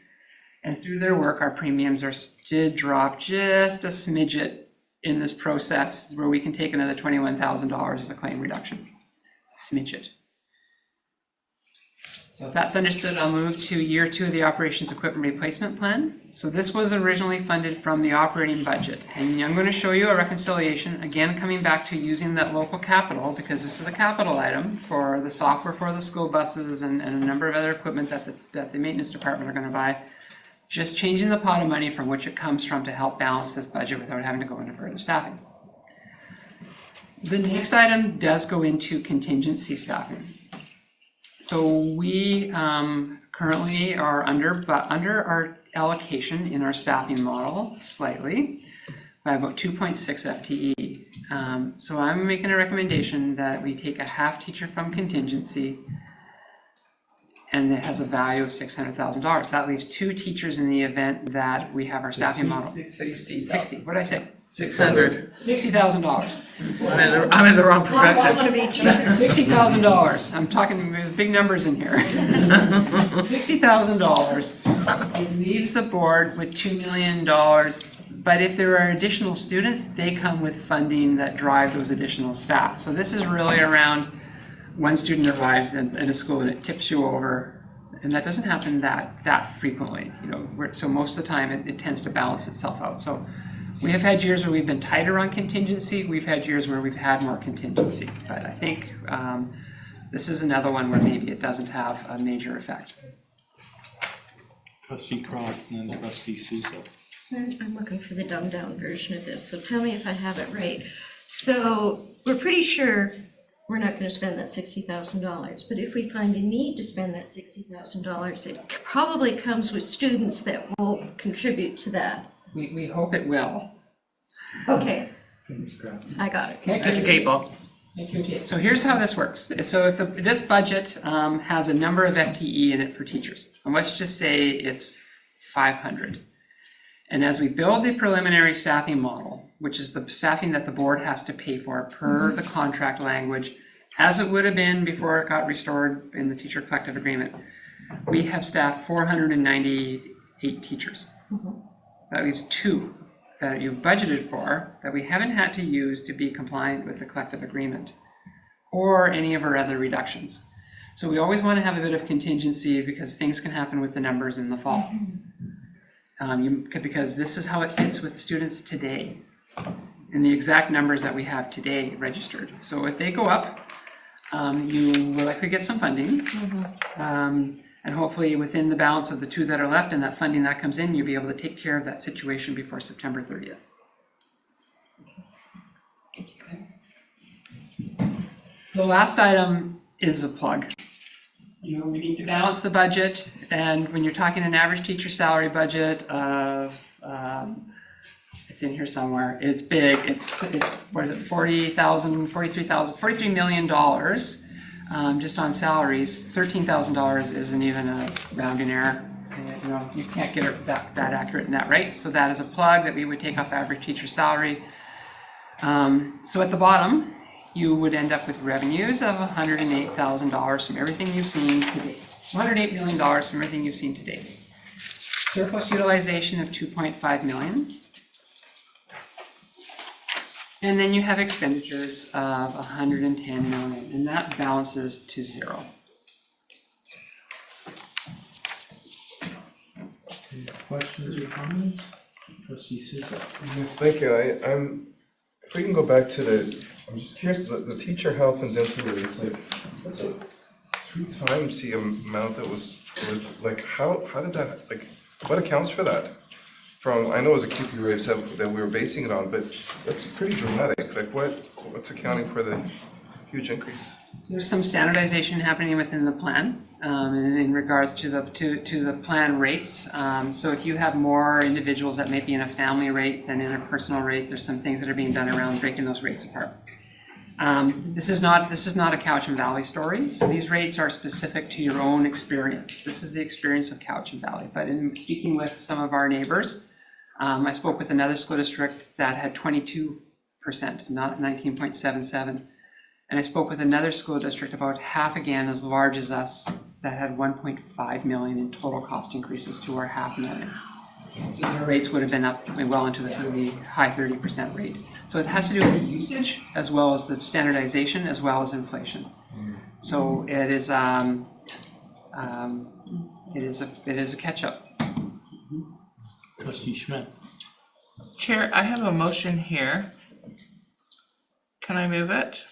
And through their work, our premiums did drop just a smidget in this process, where we can take another $21,000 as a claim reduction. Smidget. So if that's understood, I'll move to year 2 of the operations equipment replacement plan. So this was originally funded from the operating budget. And I'm going to show you a reconciliation, again coming back to using that local capital, because this is a capital item for the software for the school buses and a number of other equipment that the maintenance department are going to buy. Just changing the pot of money from which it comes from to help balance this budget without having to go into further staffing. The next item does go into contingency staffing. So we currently are under our allocation in our staffing model slightly by about 2.6 FTE. So I'm making a recommendation that we take a half teacher from contingency, and it has a value of $600,000. That leaves 2 teachers in the event that we have our staffing model. 60. What did I say? 600. $60,000. I'm in the wrong profession. $60,000. I'm talking, there's big numbers in here. $60,000. It leaves the board with $2 million. But if there are additional students, they come with funding that drive those additional staff. So this is really around one student arrives in a school and it tips you over, and that doesn't happen that frequently. So most of the time it tends to balance itself out. So we have had years where we've been tighter on contingency. We've had years where we've had more contingency. But I think this is another one where maybe it doesn't have a major effect. Trustee Croft and then Trustee Sousa. I'm looking for the dumbed down version of this, so tell me if I have it right. So we're pretty sure we're not going to spend that $60,000, but if we find a need to spend that $60,000, it probably comes with students that will contribute to that. We hope it will. Okay. I got it. That's a gate ball. So here's how this works. So this budget has a number of FTE in it for teachers. And let's just say it's 500. And as we build the preliminary staffing model, which is the staffing that the board has to pay for per the contract language, as it would have been before it got restored in the teacher collective agreement, we have staffed 498 teachers. That leaves 2 that you've budgeted for that we haven't had to use to be compliant with the collective agreement or any of our other reductions. So we always want to have a bit of contingency because things can happen with the numbers in the fall. Because this is how it fits with students today and the exact numbers that we have today registered. So if they go up, you will likely get some funding. And hopefully within the balance of the 2 that are left and that funding that comes in, you'll be able to take care of that situation before September 30th. The last item is a plug. We need to balance the budget, and when you're talking an average teacher salary budget of, it's in here somewhere, it's big, it's what is it, $43 million just on salaries. $13,000 isn't even a rounding error. You can't get it that accurate in that, right? So that is a plug that we would take off average teacher salary. So at the bottom, you would end up with revenues of $108,000 from everything you've seen to date. $108 million from everything you've seen to date. Surplus utilization of $2.5 million. And then you have expenditures of $110 million, and that balances to 0. Any questions or comments? Trustee Souza. Yes, thank you. If we can go back to I'm just curious, the teacher health and dental rates, like, that's 3 times the amount that was, like, how did that, like, what accounts for that? I know it was a QP rate that we were basing it on, but that's pretty dramatic. Like, what's accounting for the huge increase? There's some standardization happening within the plan in regards to the plan rates. So if you have more individuals that may be in a family rate than in a personal rate, there's some things that are being done around breaking those rates apart. This is not a Cowichan Valley story. So these rates are specific to your own experience. This is the experience of Cowichan Valley. But in speaking with some of our neighbors, I spoke with another school district that had 22%, not 19.77. And I spoke with another school district about half again as large as us that had 1.5 million in total cost increases to our $500,000. So their rates would have been up well into the high 30% rate. So it has to do with the usage as well as the standardization as well as inflation. So it is a catch up. Trustee Schmidt. Chair, I have a motion here. Can I move it?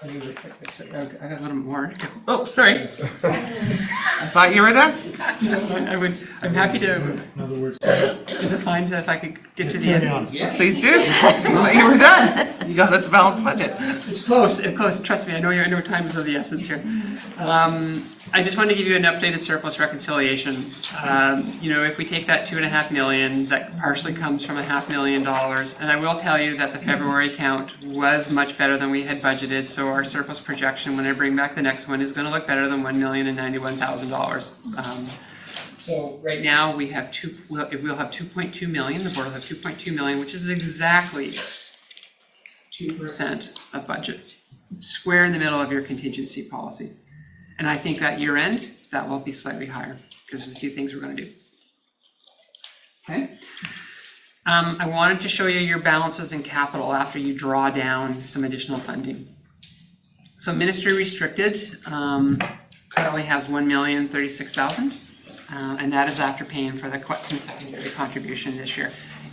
I got a little more. Oh, sorry. I thought you were done. I'm happy to. In other words, Is it fine if I could get to the end? Yeah. Please do. I thought you were done. You got us a balanced budget. It's close. Trust me, I know time is of the essence here. I just wanted to give you an updated surplus reconciliation. If we take that $2.5 million, that partially comes from $500,000, and I will tell you that the February count was much better than we had budgeted. So our surplus projection, when I bring back the next one, is going to look better than $1,091,000. So right now we'll have 2.2 million. The board will have 2.2 million, which is exactly 2% of budget, square in the middle of your contingency policy. And I think at year end, that will be slightly higher because there's a few things we're going to do. Okay. I wanted to show you your balances in capital after you draw down some additional funding. So ministry restricted currently has $1,036,000, and that is after paying for the Quetson secondary contribution this year.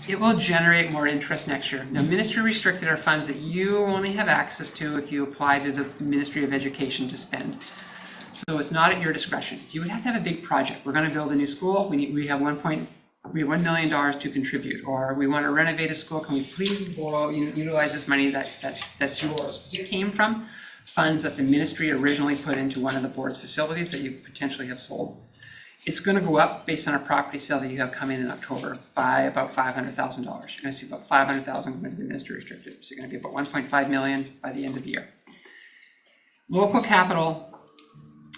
It will generate more interest next year. Now, ministry restricted are funds that you only have access to if you apply to the Ministry of Education to spend. So it's not at your discretion. You would have to have a big project. We're going to build a new school. We have $1 million to contribute, or we want to renovate a school. Can we please utilize this money that's yours? It came from funds that the ministry originally put into one of the board's facilities that you potentially have sold. It's going to go up based on a property sale that you have coming in October by about $500,000. You're going to see about $500,000 going to be ministry restricted. So you're going to be about $1.5 million by the end of the year. Local capital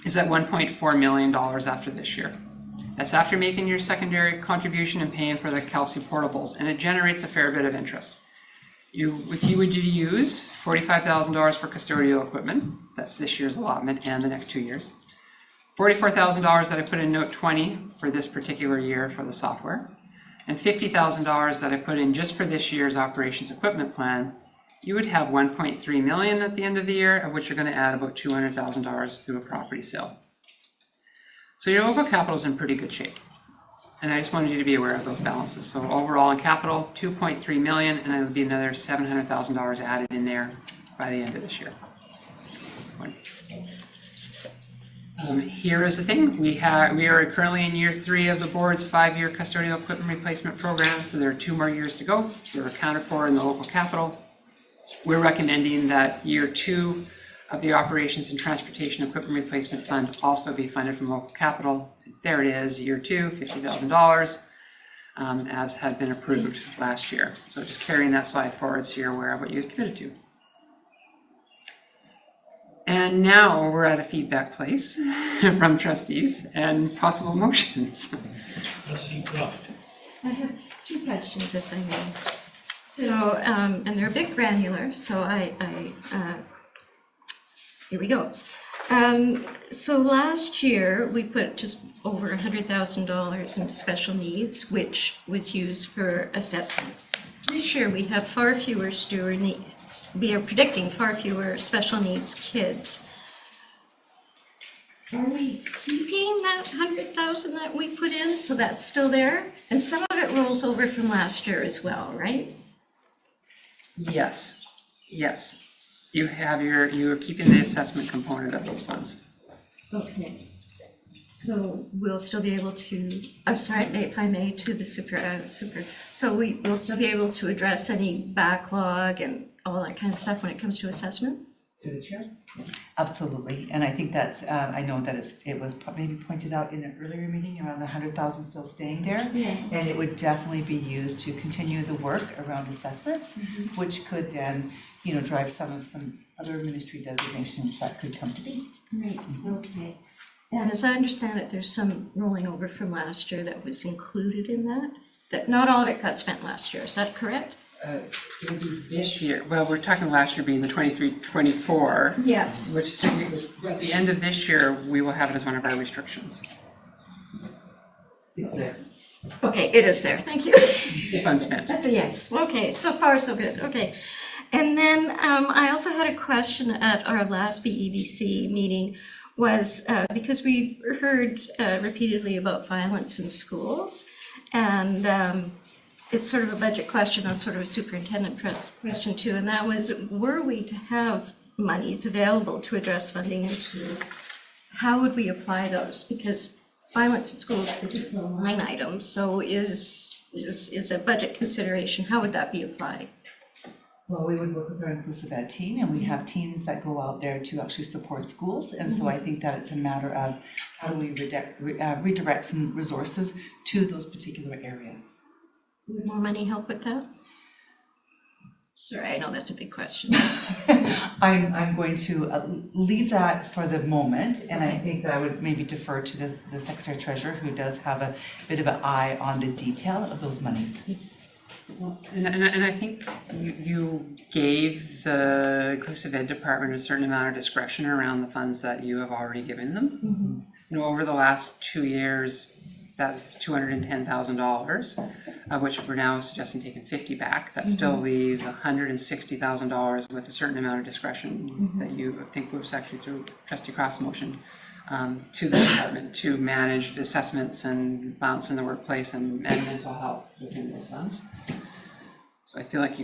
is at $1.4 million after this year. That's after making your secondary contribution and paying for the Kelsey portables, and it generates a fair bit of interest. If you would use $45,000 for custodial equipment, that's this year's allotment and the next 2 years. $44,000 that I put in note 20 for this particular year for the software, and $50,000 that I put in just for this year's operations equipment plan, you would have $1.3 million at the end of the year, of which you're going to add about $200,000 through a property sale. So your local capital is in pretty good shape. And I just wanted you to be aware of those balances. So overall in capital, $2.3 million, and there will be another $700,000 added in there by the end of this year. Here is the thing. We are currently in year 3 of the board's 5-year custodial equipment replacement program, so there are 2 more years to go. They're accounted for in the local capital. We're recommending that year 2 of the Operations and Transportation Equipment Replacement Fund also be funded from local capital. There it is, year 2, $50,000, as had been approved last year. So just carrying that slide forward so you're aware of what you committed to. And now we're at a feedback place from trustees and possible motions. I have 2 questions, if I may. So, and they're a bit granular, so here we go. So last year, we put just over $100,000 in special needs, which was used for assessments. This year, we have far fewer we are predicting far fewer special needs kids. are we keeping that 100,000 that we put in? So that's still there? And some of it rolls over from last year as well, right? Yes, yes. You're keeping the assessment component of those funds. Okay. So we'll still be able to, I'm sorry, if I may, to the super, so we'll still be able to address any backlog and all that kind of stuff when it comes to assessment? To the chair? Absolutely, and I think that's, I know that it was maybe pointed out in an earlier meeting around the 100,000 still staying there. Yeah. And it would definitely be used to continue the work around assessments, which could then, drive some other ministry designations that could come to be. Right, okay. And as I understand it, there's some rolling over from last year that was included in that not all of it got spent last year, is that correct? It'll be this year. Well, we're talking last year being the 23-24. Yes. Which at the end of this year, we will have it as one of our restrictions. It's there. Okay, it is there, thank you. Unspent. That's a yes. Okay, so far so good, okay. And then I also had a question at our last BEBC meeting was because we heard repeatedly about violence in schools, and it's sort of a budget question and sort of a superintendent question too, and that was, were we to have monies available to address funding in schools, how would we apply those? Because violence in schools is a line item, so is a budget consideration. How would that be applied? Well, we would work with our inclusive ed team, and we have teams that go out there to actually support schools. And so I think that it's a matter of how do we redirect some resources to those particular areas. Would more money help with that? Sorry, I know that's a big question. I'm going to leave that for the moment, and I think that I would maybe defer to the Secretary Treasurer, who does have a bit of an eye on the detail of those monies. Well, and I think you gave the inclusive ed department a certain amount of discretion around the funds that you have already given them. Over the last 2 years, that's $210,000, of which we're now suggesting taking 50 back. That still leaves $160,000 with a certain amount of discretion that you think was actually through trustee cross motion to the department to manage assessments and violence in the workplace and mental health within those funds. So I feel like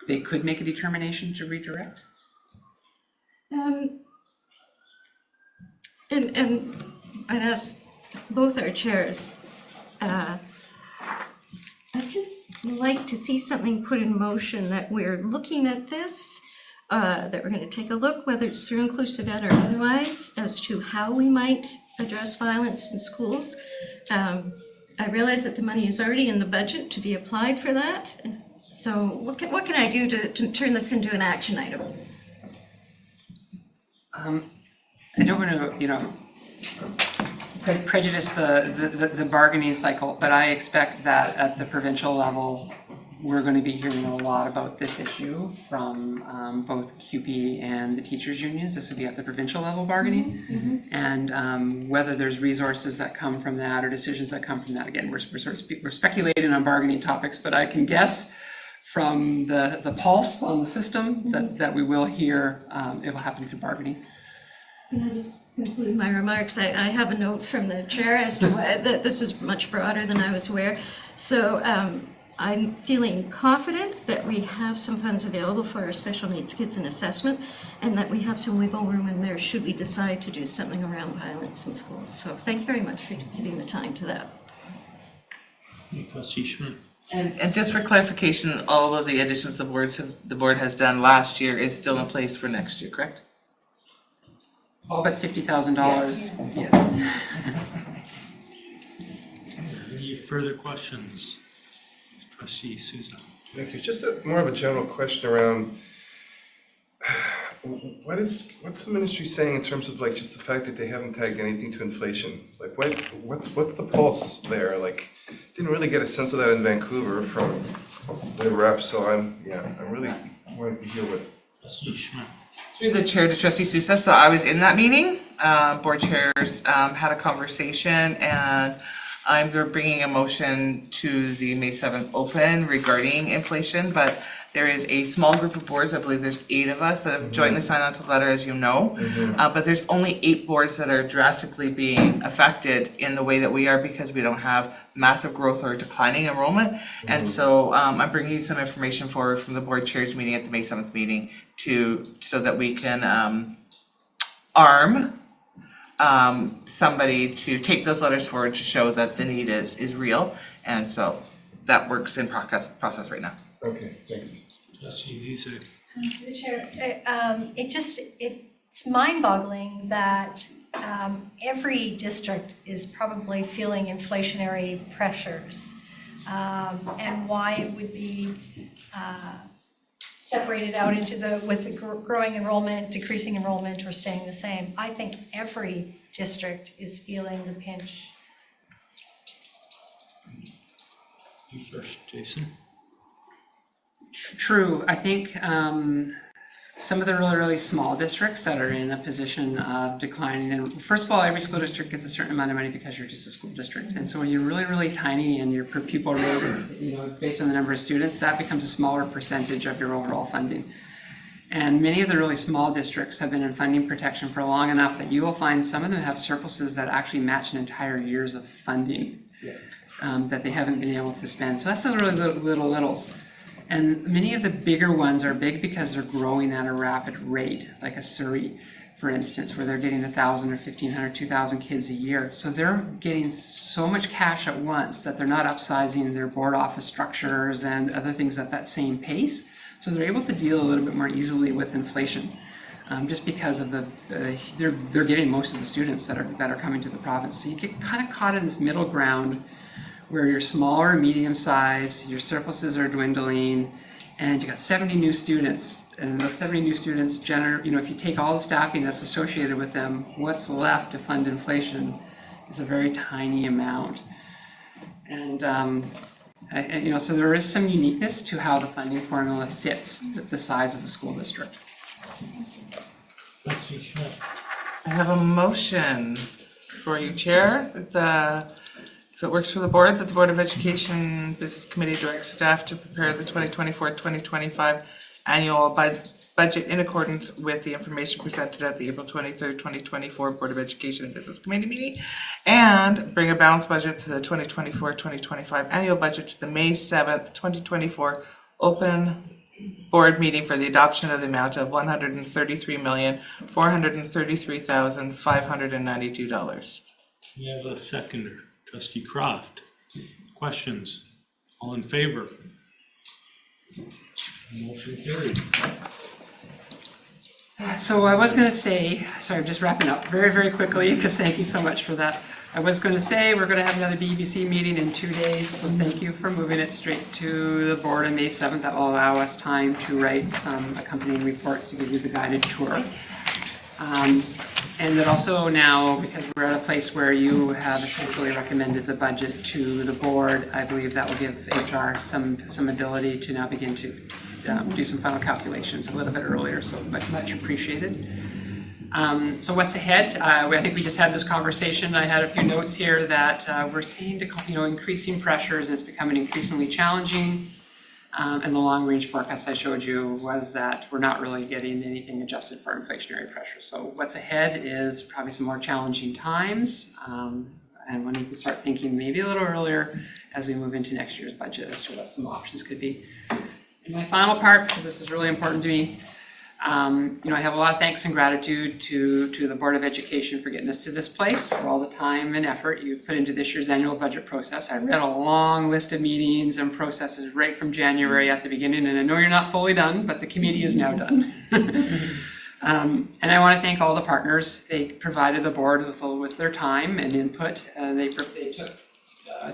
they could make a determination to redirect. And I'd ask both our chairs, I'd just like to see something put in motion that we're looking at this, that we're going to take a look, whether it's through inclusive ed or otherwise, as to how we might address violence in schools. I realize that the money is already in the budget to be applied for that. So what can I do to turn this into an action item? I don't want to, prejudice the bargaining cycle, but I expect that at the provincial level, we're going to be hearing a lot about this issue from both CUPE and the teachers' unions. This will be at the provincial level bargaining, and whether there's resources that come from that or decisions that come from that. Again, we're speculating on bargaining topics, but I can guess from the pulse on the system that we will hear it will happen through bargaining. Can I just conclude my remarks? I have a note from the chair as to that this is much broader than I was aware. So I'm feeling confident that we have some funds available for our special needs kids in assessment, and that we have some wiggle room in there should we decide to do something around violence in schools. So thank you very much for giving the time to that. Trustee Schmidt. And just for clarification, all of the additions the board has done last year is still in place for next year, correct? All but $50,000. Yes. Any further questions? Trustee Sousa. Thank you. Just more of a general question around what's the ministry saying in terms of just the fact that they haven't tagged anything to inflation? What's the pulse there? Didn't really get a sense of that in Vancouver from the reps. So I'm really wanting to hear what. Trustee Schmidt. Through the chair to Trustee Sousa, so I was in that meeting. Board chairs had a conversation, and I'm bringing a motion to the May 7th open regarding inflation, but there is a small group of boards, I believe there's 8 of us that have jointly signed on to the letter, as you know. But there's only 8 boards that are drastically being affected in the way that we are because we don't have massive growth or declining enrollment. And so I'm bringing you some information forward from the board chairs meeting at the May 7th meeting so that we can arm somebody to take those letters forward to show that the need is real. And so that works in process right now. Okay, thanks. Through the chair, it's mind-boggling that every district is probably feeling inflationary pressures, and why it would be separated out into with the growing enrollment, decreasing enrollment, or staying the same. I think every district is feeling the pinch. You first, Jason. True. I think some of the really small districts that are in a position of declining, and first of all, every school district gets a certain amount of money because you're just a school district. And so when you're really tiny and your per pupil rate, based on the number of students, that becomes a smaller percentage of your overall funding. And many of the really small districts have been in funding protection for long enough that you will find some of them have surpluses that actually match an entire year's of funding that they haven't been able to spend. So that's the really littles. And many of the bigger ones are big because they're growing at a rapid rate, like a Surrey, for instance, where they're getting 1,000 or 1,500, 2,000 kids a year. So they're getting so much cash at once that they're not upsizing their board office structures and other things at that same pace. So they're able to deal a little bit more easily with inflation, just because of they're getting most of the students that are coming to the province. So you get kind of caught in this middle ground where you're smaller, medium size, your surpluses are dwindling, and you got 70 new students. And those 70 new students, if you take all the staffing that's associated with them, what's left to fund inflation is a very tiny amount. And so there is some uniqueness to how the funding formula fits the size of a school district. I have a motion for you, Chair, if it works for the board, that the Board of Education Business Committee directs staff to prepare the 2024-2025 annual budget in accordance with the information presented at the April 23rd, 2024 Board of Education and Business Committee meeting, and bring a balanced budget to the 2024-2025 annual budget to the May 7th, 2024 open board meeting for the adoption of the amount of $133,433,592. We have a seconder. Trustee Croft. Questions? All in favor? Motion carried. So I was going to say, sorry, I'm just wrapping up very quickly because thank you so much for that. I was going to say we're going to have another BEBC meeting in 2 days, so thank you for moving it straight to the board on May 7th. That will allow us time to write some accompanying reports to give you the guided tour. And that also now, because we're at a place where you have essentially recommended the budget to the board, I believe that will give HR some ability to now begin to do some final calculations a little bit earlier, so much appreciated. So what's ahead? I think we just had this conversation. I had a few notes here that we're seeing increasing pressures, and it's becoming increasingly challenging. And the long-range forecast I showed you was that we're not really getting anything adjusted for inflationary pressure. So what's ahead is probably some more challenging times, and we'll need to start thinking maybe a little earlier as we move into next year's budget as to what some options could be. And my final part, because this is really important to me, I have a lot of thanks and gratitude to the Board of Education for getting us to this place, for all the time and effort you put into this year's annual budget process. I read a long list of meetings and processes right from January at the beginning, and I know you're not fully done, but the committee is now done. And I want to thank all the partners. They provided the board with their time and input. They took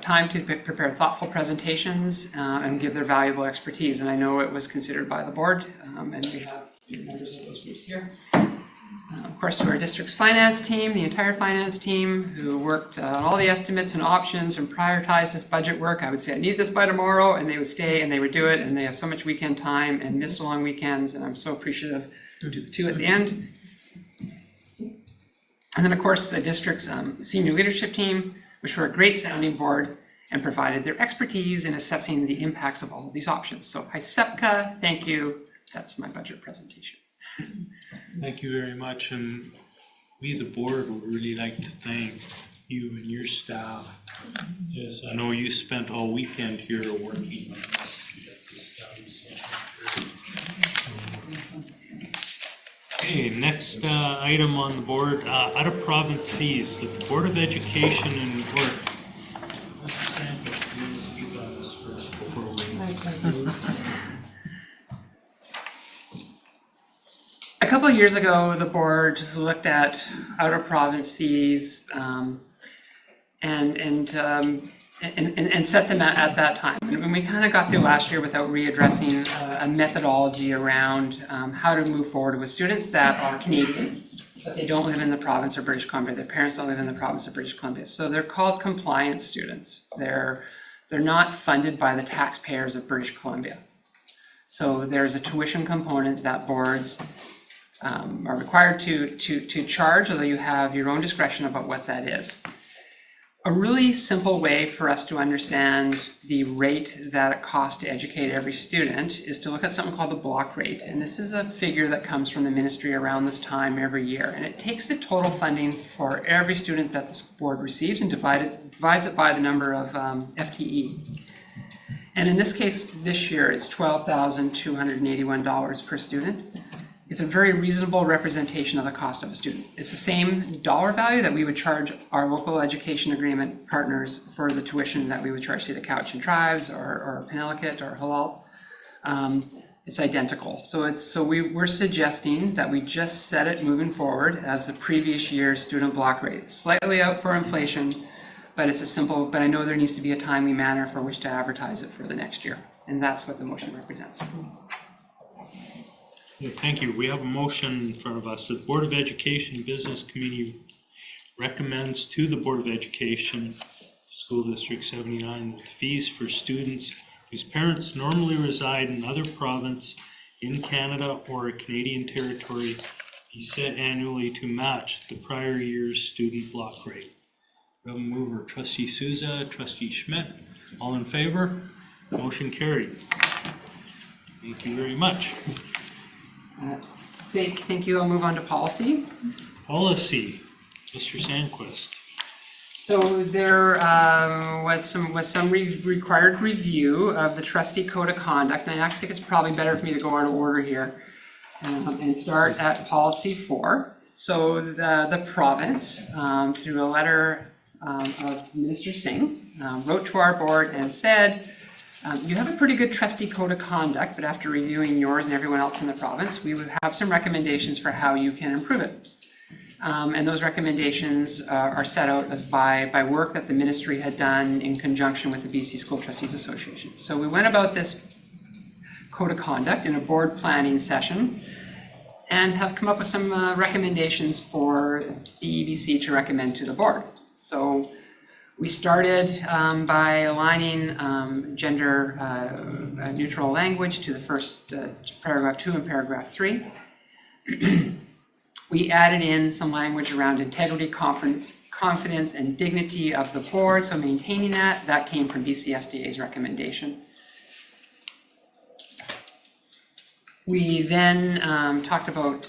time to prepare thoughtful presentations and give their valuable expertise, and I know it was considered by the board, and we have members of those groups here. Of course, to our district's finance team, the entire finance team who worked on all the estimates and options and prioritized this budget work. I would say, I need this by tomorrow, and they would stay and they would do it, and they have so much weekend time and miss long weekends, and I'm so appreciative to at the end. And then, of course, the district's senior leadership team, which were a great sounding board and provided their expertise in assessing the impacts of all of these options. So HISEPCA, thank you. That's my budget presentation. Thank you very much. And we, the board, would really like to thank you and your staff. Yes, I know you spent all weekend here working on this done. Okay, next item on the board, out of province fees. The Board of Education and Work. Mr. Sanders, please speak on this first before we A couple of years ago, the board looked at out-of-province fees and set them at that time. And we kind of got through last year without readdressing a methodology around how to move forward with students that are Canadian, but they don't live in the province of British Columbia. Their parents don't live in the province of British Columbia. So they're called compliance students. They're not funded by the taxpayers of British Columbia. So there's a tuition component that boards are required to charge, although you have your own discretion about what that is. A really simple way for us to understand the rate that it costs to educate every student is to look at something called the block rate. And this is a figure that comes from the ministry around this time every year. And it takes the total funding for every student that this board receives and divides it by the number of FTE. And in this case, this year, it's $12,281 per student. It's a very reasonable representation of the cost of a student. It's the same dollar value that we would charge our local education agreement partners for the tuition that we would charge to the Cowichan Tribes or Penelakut or Halal. It's identical. So we're suggesting that we just set it moving forward as the previous year's student block rate. Slightly out for inflation, but it's a simple, but I know there needs to be a timely manner for which to advertise it for the next year. And that's what the motion represents. Thank you. We have a motion in front of us. The Board of Education Business Committee recommends to the Board of Education, School District 79, that fees for students whose parents normally reside in another province in Canada or a Canadian territory be set annually to match the prior year's student block rate. We have a mover, Trustee Souza, Trustee Schmidt. All in favor? Motion carried. Thank you very much. Thank you. I'll move on to policy. Policy, Mr. Sandquist. So there was some required review of the trustee code of conduct, and I actually think it's probably better for me to go out of order here and start at policy 4. So the province, through a letter of Minister Singh, wrote to our board and said, you have a pretty good trustee code of conduct, but after reviewing yours and everyone else in the province, we would have some recommendations for how you can improve it. And those recommendations are set out as by work that the ministry had done in conjunction with the BC School Trustees Association. So we went about this code of conduct in a board planning session and have come up with some recommendations for BEBC to recommend to the board. So we started by aligning gender neutral language to the first paragraph 2 and paragraph 3. We added in some language around integrity, confidence, and dignity of the board, so maintaining that. That came from BCSDA's recommendation. We then talked about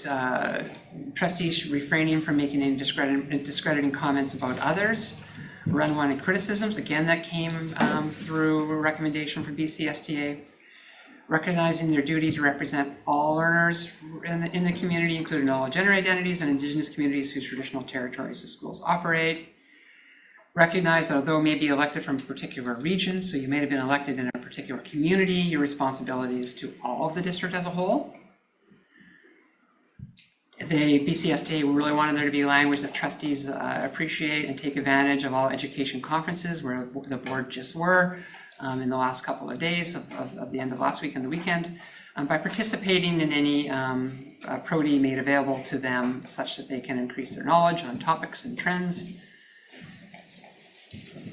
trustees refraining from making any discrediting comments about others. Unwanted criticisms, again, that came through a recommendation from BCSDA. Recognizing their duty to represent all learners in the community, including all gender identities and Indigenous communities whose traditional territories the schools operate. Recognize that although may be elected from a particular region, so you may have been elected in a particular community, your responsibility is to all of the district as a whole. The BCSDA really wanted there to be language that trustees appreciate and take advantage of all education conferences where the board just were. In the last couple of days of the end of last week and the weekend, by participating in any prody made available to them such that they can increase their knowledge on topics and trends.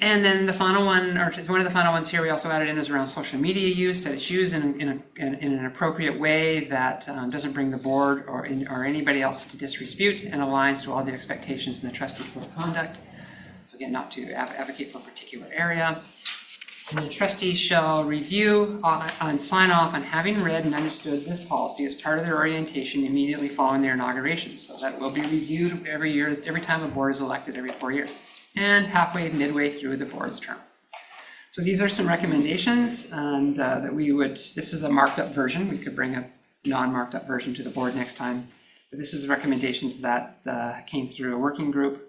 And then the final one, or one of the final ones here we also added in is around social media use, that it's used in an appropriate way that doesn't bring the board or anybody else to disrepute and aligns to all the expectations in the trustee code of conduct. So again, not to advocate for a particular area. And the trustees shall review and sign off on having read and understood this policy as part of their orientation immediately following their inauguration. So that will be reviewed every year, every time a board is elected every 4 years, and midway through the board's term. So these are some recommendations, and that we would, this is a marked up version. We could bring a non-marked up version to the board next time. But this is recommendations that came through a working group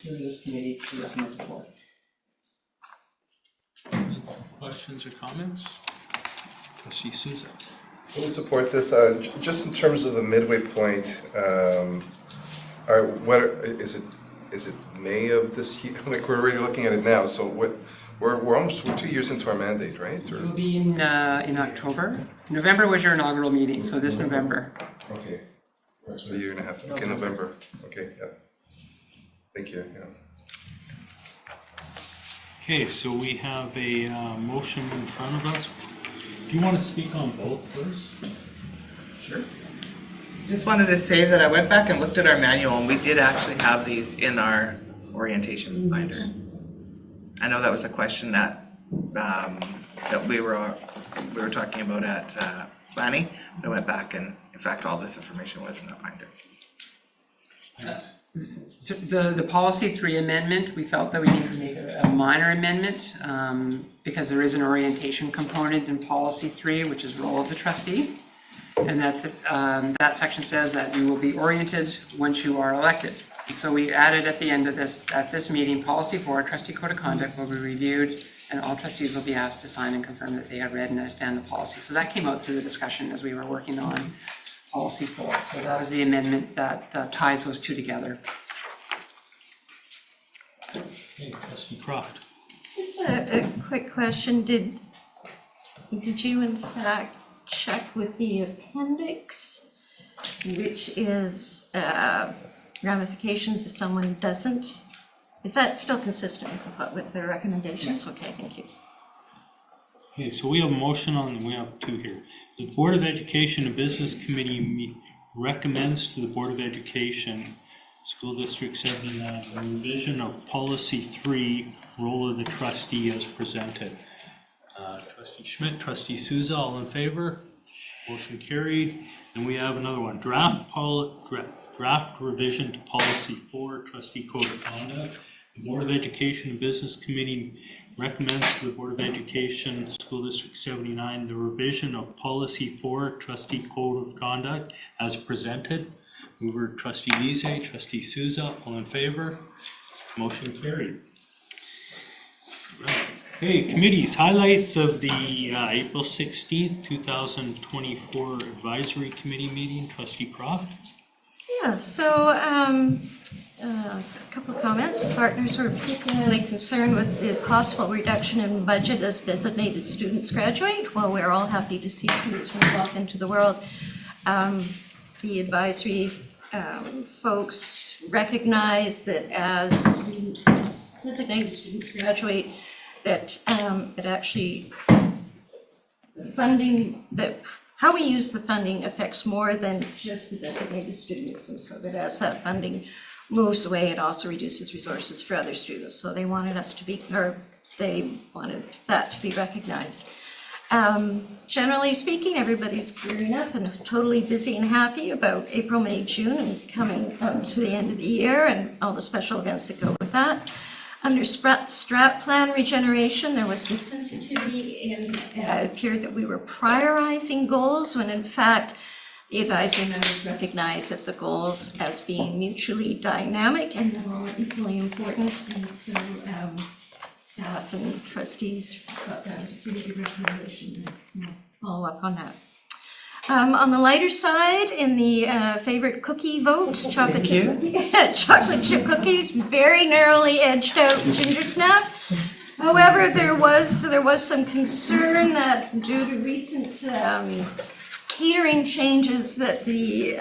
through this committee to recommend to the board. Questions or comments? Trustee Souza. Can we support this? Just in terms of the midway point, is it May of this year? Like, we're already looking at it now. So we're 2 years into our mandate, right? Or? It will be in October. November was your inaugural meeting, so this November. Okay. So a year and a half. Okay, November. Okay, yeah. Thank you. Yeah. Okay, so we have a motion in front of us. Do you want to speak on both first? Sure. Just wanted to say that I went back and looked at our manual, and we did actually have these in our orientation binder. I know that was a question that that we were talking about at planning. I went back, and in fact, all this information was in that binder. So the policy 3 amendment, we felt that we needed to make a minor amendment because there is an orientation component in policy 3, which is role of the trustee, and that section says that you will be oriented once you are elected. And so we added at the end of this meeting, policy 4, trustee code of conduct will be reviewed, and all trustees will be asked to sign and confirm that they have read and understand the policy. So that came out through the discussion as we were working on policy 4. So that is the amendment that ties those two together. Okay, Trustee Croft. Just a quick question. Did you in fact check with the appendix, which is ramifications if someone doesn't? Is that still consistent with the recommendations? Okay, thank you. Okay, so we have a motion we have two here. The Board of Education and Business Committee recommends to the Board of Education, School District 79, the revision of Policy 3, role of the trustee as presented. Trustee Schmidt, Trustee Souza, all in favor? Motion carried. And we have another one, draft revision to Policy 4, Trustee Code of Conduct. The Board of Education and Business Committee recommends to the Board of Education, School District 79, the revision of Policy 4, Trustee Code of Conduct as presented. Mover Trustee Lise, Trustee Souza, all in favor? Motion carried. Right. Okay, committees, highlights of the April 16th, 2024 Advisory Committee meeting. Trustee Croft. Yeah, so a couple of comments. Partners were particularly concerned with the possible reduction in budget as designated students graduate. Well, we're all happy to see students move off into the world. The advisory folks recognize that as designated students graduate, that it actually funding, that how we use the funding affects more than just the designated students, and so that as that funding moves away, it also reduces resources for other students. So they wanted us to be, or they wanted that to be recognized. Generally speaking, everybody's gearing up and totally busy and happy about April, May, June, and coming to the end of the year and all the special events that go with that. Under strat plan regeneration, there was some sensitivity, and it appeared that we were prioritizing goals when in fact the advisory members recognized that the goals as being mutually dynamic and all equally important, and so staff and trustees thought that was a pretty good recommendation. We'll follow up on that. On the lighter side, in the favorite cookie vote, chocolate chip cookies, very narrowly edged out ginger snap. However, there was some concern that due to recent catering changes, that the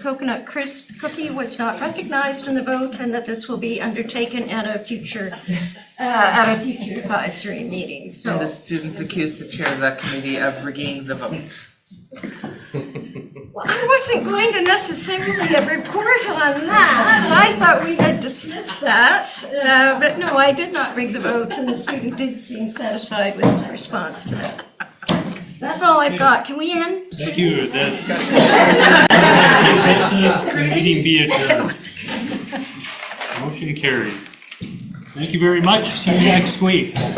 coconut crisp cookie was not recognized in the vote, and that this will be undertaken at a future advisory meeting. So and the students accused the chair of that committee of rigging the vote. Well, I wasn't going to necessarily report on that. I thought we had dismissed that. But no, I did not bring the vote, and the student did seem satisfied with my response to that. That's all I've got. Can we end? Thank you. That business meeting be adjourned. Motion carried. Thank you very much. See you next week.